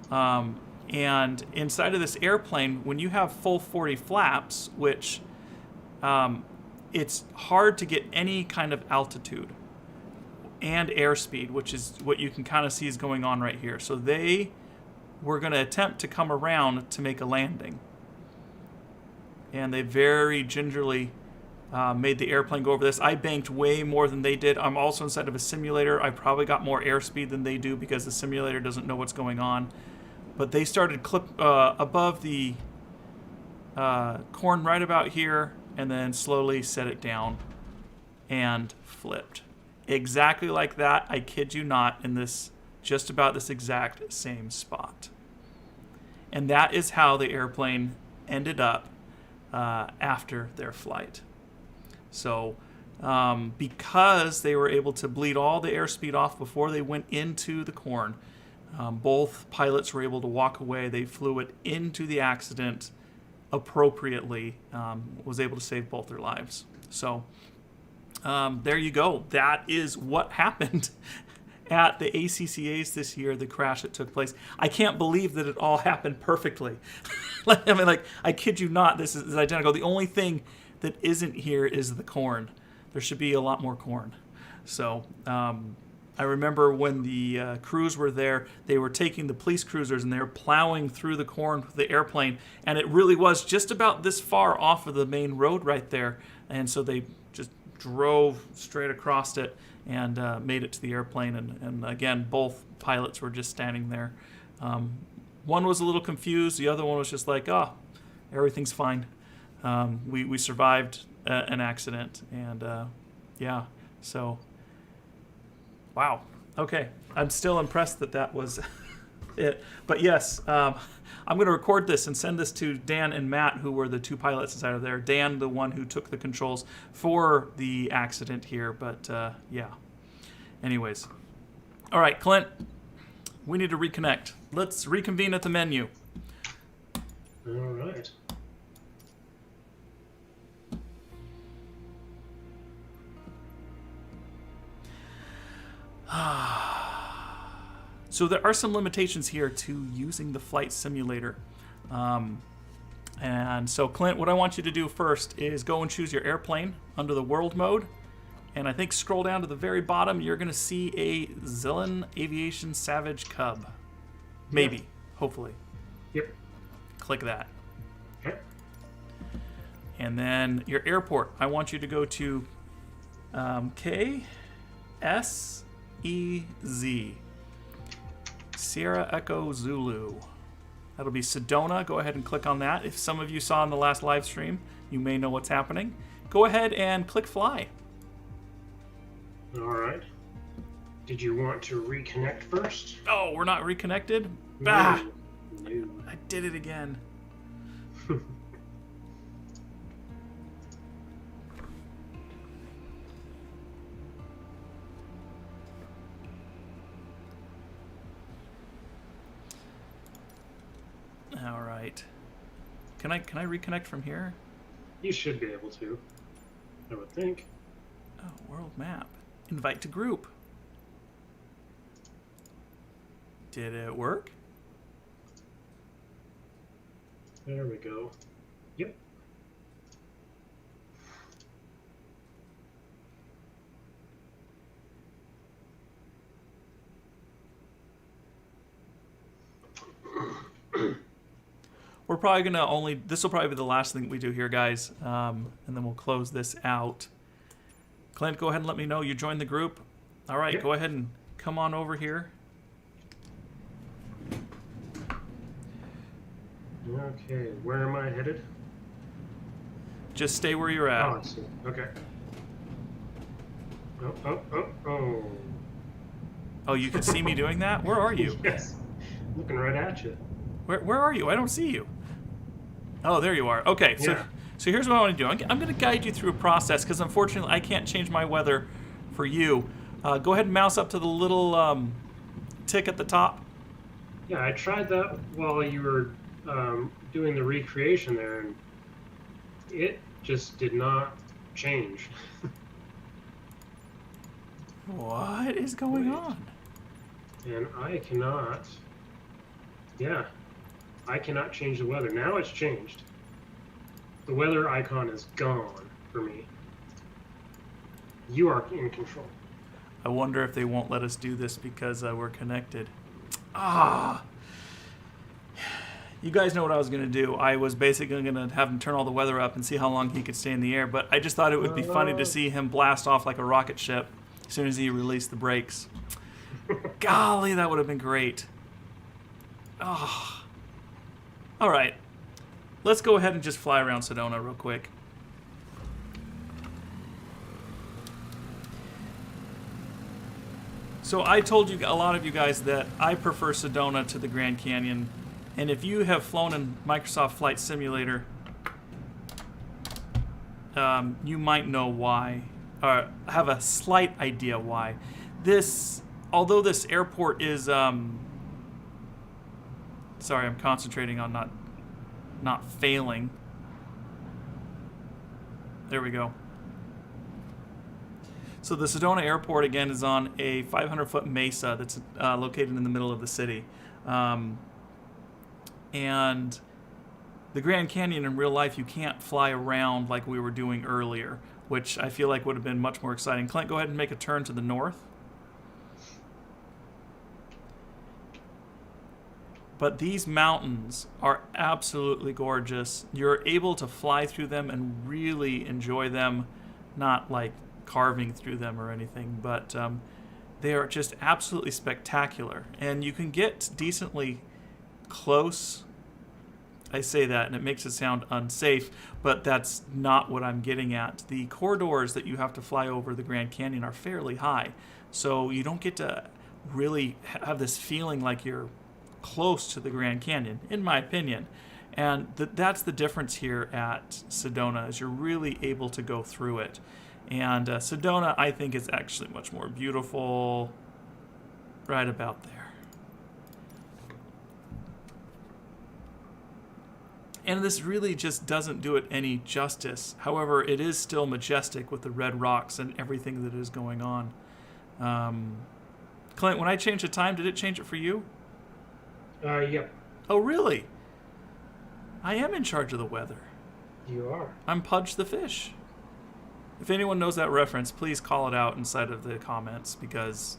And inside of this airplane, when you have full 40 flaps, which it's hard to get any kind of altitude and airspeed, which is what you can kind of see is going on right here. So they were going to attempt to come around to make a landing. And they very gingerly made the airplane go over this. I banked way more than they did. I'm also inside of a simulator. I probably got more airspeed than they do because the simulator doesn't know what's going on. But they started above the corn right about here, and then slowly set it down and flipped. Exactly like that, I kid you not, in this, just about this exact same spot. And that is how the airplane ended up after their flight. So because they were able to bleed all the airspeed off before they went into the corn, both pilots were able to walk away. They flew it into the accident appropriately, was able to save both their lives. So there you go. That is what happened at the ACCAs this year, the crash that took place. I can't believe that it all happened perfectly. I kid you not, this is identical. The only thing that isn't here is the corn. There should be a lot more corn. So I remember when the crews were there, they were taking the police cruisers and they were plowing through the corn with the airplane, and it really was just about this far off of the main road right there. And so they just drove straight across it and made it to the airplane. And again, both pilots were just standing there. One was a little confused. The other one was just like, oh, everything's fine. We survived an accident. And yeah, so wow. Okay. I'm still impressed that was it. But yes, I'm going to record this and send this to Dan and Matt, who were the two pilots inside of there. Dan, the one who took the controls for the accident here. But yeah. Anyways. All right, Clint, we need to reconnect. Let's reconvene at the menu. All right. So there are some limitations here to using the flight simulator. And so, Clint, what I want you to do first is go and choose your airplane under the world mode. And I think scroll down to the very bottom, you're going to see a Zillion Aviation Savage Cub. Maybe, Yep. hopefully. Yep. Click that. Okay. And then your airport, I want you to go to KSEZ. Sierra Echo Zulu. That'll be Sedona. Go ahead and click on that. If some of you saw in the last live stream, you may know what's happening. Go ahead and click fly. All right. Did you want to reconnect first? Oh, we're not reconnected? Bah! No. I did it again. All right. Can I reconnect from here? You should be able to, I would think. Oh, world map. Invite to group. Did it work? There we go. Yep. We're probably gonna this will probably be the last thing we do here, guys, and then we'll close this out. Clint, go ahead and let me know you joined the group. All right, Yep. Go ahead and come on over here. Okay, where am I headed? Just stay where you're at. Oh, I see. Okay. Oh. Oh, you can see me doing that? Where are you? Yes. Looking right at you. Where are you? I don't see you. Oh, there you are. Okay, Yeah. so here's what I want to do. I'm going to guide you through a process because unfortunately I can't change my weather for you. Go ahead and mouse up to the little tick at the top. Yeah, I tried that while you were doing the recreation there, and it just did not change. What is going Wait. on? And I cannot. Yeah, I cannot change the weather. Now it's changed. The weather icon is gone for me. You are in control. I wonder if they won't let us do this because we're connected. Ah! You guys know what I was going to do. I was basically going to have him turn all the weather up and see how long he could stay in the air, but I just thought it would be funny to see him blast off like a rocket ship as soon as he released the brakes. Golly, that would have been great. Oh. All right. Let's go ahead and just fly around Sedona real quick. So I told you, a lot of you guys, that I prefer Sedona to the Grand Canyon. And if you have flown in Microsoft Flight Simulator, you might know why, or have a slight idea why. Although this airport is, sorry, I'm concentrating on not failing. There we go. So the Sedona Airport, again, is on a 500-foot mesa that's located in the middle of the city. And the Grand Canyon in real life, you can't fly around like we were doing earlier, which I feel like would have been much more exciting. Clint, go ahead and make a turn to the north. But these mountains are absolutely gorgeous. You're able to fly through them and really enjoy them, not like carving through them or anything, but they are just absolutely spectacular. And you can get decently close. I say that and it makes it sound unsafe, but that's not what I'm getting at. The corridors that you have to fly over the Grand Canyon are fairly high, so you don't get to really have this feeling like you're close to the Grand Canyon, in my opinion. And that's the difference here at Sedona, is you're really able to go through it. And Sedona, I think, is actually much more beautiful right about there. And this really just doesn't do it any justice. However, it is still majestic with the red rocks and everything that is going on. Clint, when I changed the time, did it change it for you? Yep. Oh, really? I am in charge of the weather. You are. I'm Pudge the Fish. If anyone knows that reference, please call it out inside of the comments, because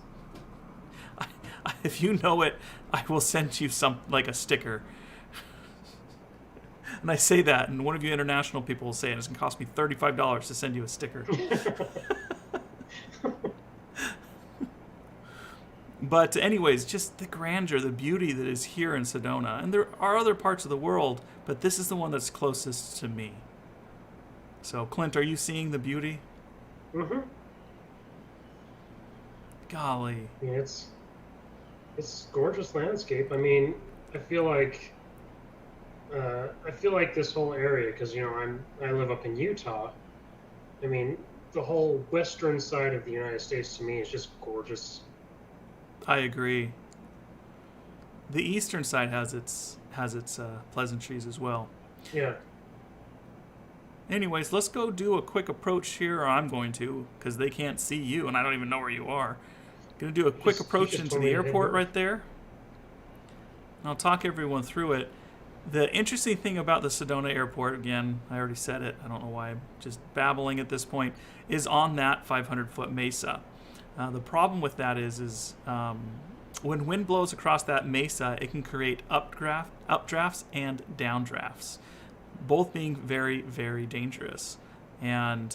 if you know it, I will send you like a sticker. And I say that, and one of you international people will say it. It's going to cost me $35 to send you a sticker. But anyways, just the grandeur, the beauty that is here in Sedona. And there are other parts of the world, but this is the one that's closest to me. So, Clint, are you seeing the beauty? Mm-hmm. Golly. Yeah, it's gorgeous landscape. I mean, I feel like this whole area, because I live up in Utah. I mean, the whole western side of the United States to me is just gorgeous. I agree. The eastern side has its pleasantries as well. Yeah. Anyways, let's go do a quick approach here, or I'm going to, because they can't see you, and I don't even know where you are. Going to do a quick approach into the airport right there. And I'll talk everyone through it. The interesting thing about the Sedona Airport, again, I already said it, I don't know why I'm just babbling at this point, is on that 500-foot mesa. The problem with that is when wind blows across that mesa, it can create updrafts and downdrafts, both being very, very dangerous. And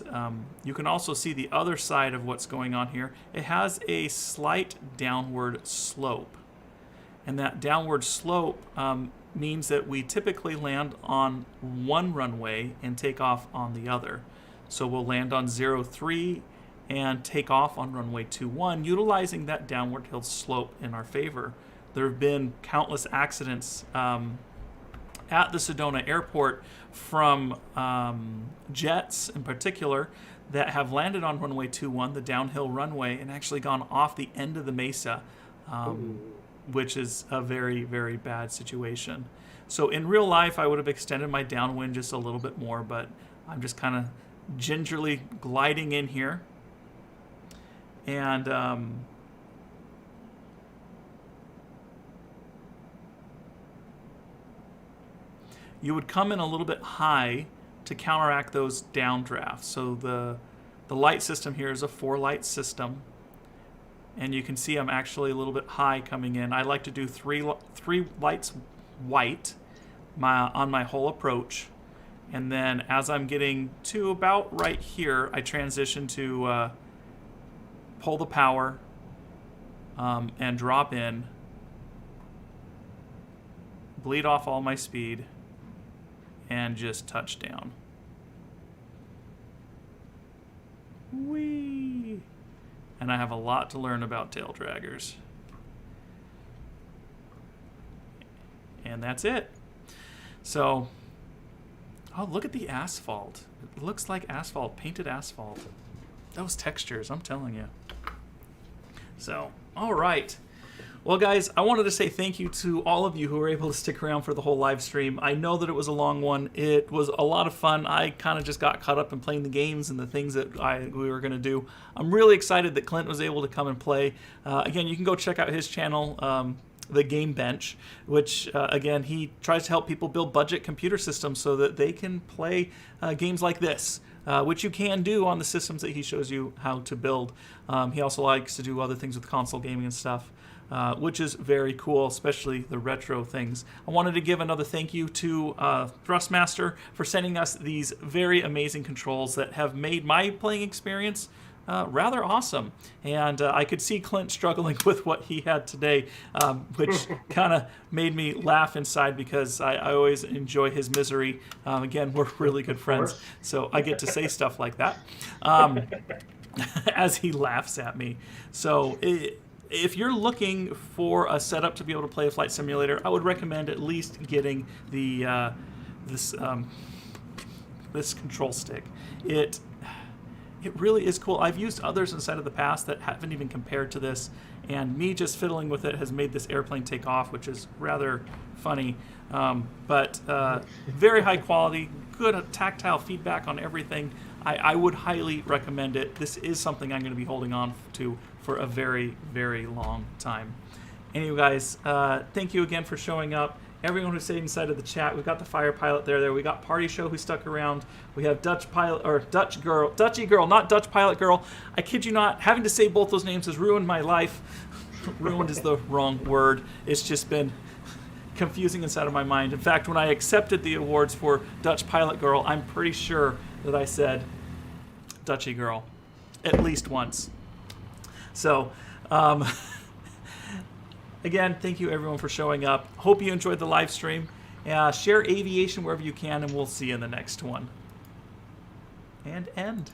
you can also see the other side of what's going on here. It has a slight downward slope. And that downward slope means that we typically land on one runway and take off on the other. So we'll land on 03 and take off on runway 21, utilizing that downward hill slope in our favor. There have been countless accidents at the Sedona Airport from jets in particular that have landed on runway 21, the downhill runway, and actually gone off the end of the mesa, which is a very, very bad situation. So in real life, I would have extended my downwind just a little bit more, but I'm just kind of gingerly gliding in here. And you would come in a little bit high to counteract those downdrafts. So the light system here is a 4-light system. And you can see I'm actually a little bit high coming in. I like to do three lights white on my whole approach. And then as I'm getting to about right here, I transition to pull the power and drop in, bleed off all my speed, and just touch down. Whee! And I have a lot to learn about tail draggers. And that's it. So Oh, look at the asphalt. It looks like asphalt, painted asphalt. Those textures, I'm telling you. So, all right. Well, guys, I wanted to say thank you to all of you who were able to stick around for the whole live stream. I know that it was a long one. It was a lot of fun. I kind of just got caught up in playing the games and the things that we were going to do. I'm really excited that Clint was able to come and play. Again, you can go check out his channel, The Game Bench, which, again, he tries to help people build budget computer systems so that they can play games like this. Which you can do on the systems that he shows you how to build. He also likes to do other things with console gaming and stuff, which is very cool, especially the retro things. I wanted to give another thank you to Thrustmaster for sending us these very amazing controls that have made my playing experience rather awesome. And I could see Clint struggling with what he had today, which kind of made me laugh inside because I always enjoy his misery. Again, we're really good friends, so I get to say stuff like that as he laughs at me. So if you're looking for a setup to be able to play a flight simulator, I would recommend at least getting the this control stick. It really is cool. I've used others inside of the past that haven't even compared to this, and me just fiddling with it has made this airplane take off, which is rather funny. But very high quality, good tactile feedback on everything. I would highly recommend it. This is something I'm going to be holding on to for a very, very long time. Anyway, guys, thank you again for showing up. Everyone who stayed inside of the chat. We've got the Fire Pilot there. We got Party Show who stuck around. We have Dutch Pilot, or Dutch Girl, Dutchy Girl, not Dutch Pilot Girl. I kid you not, having to say both those names has ruined my life. Ruined is the wrong word. It's just been confusing inside of my mind. In fact, when I accepted the awards for Dutch Pilot Girl, I'm pretty sure that I said Dutchy Girl at least once. So, again, thank you everyone for showing up. Hope you enjoyed the live stream. Share aviation wherever you can, and we'll see you in the next one. And end.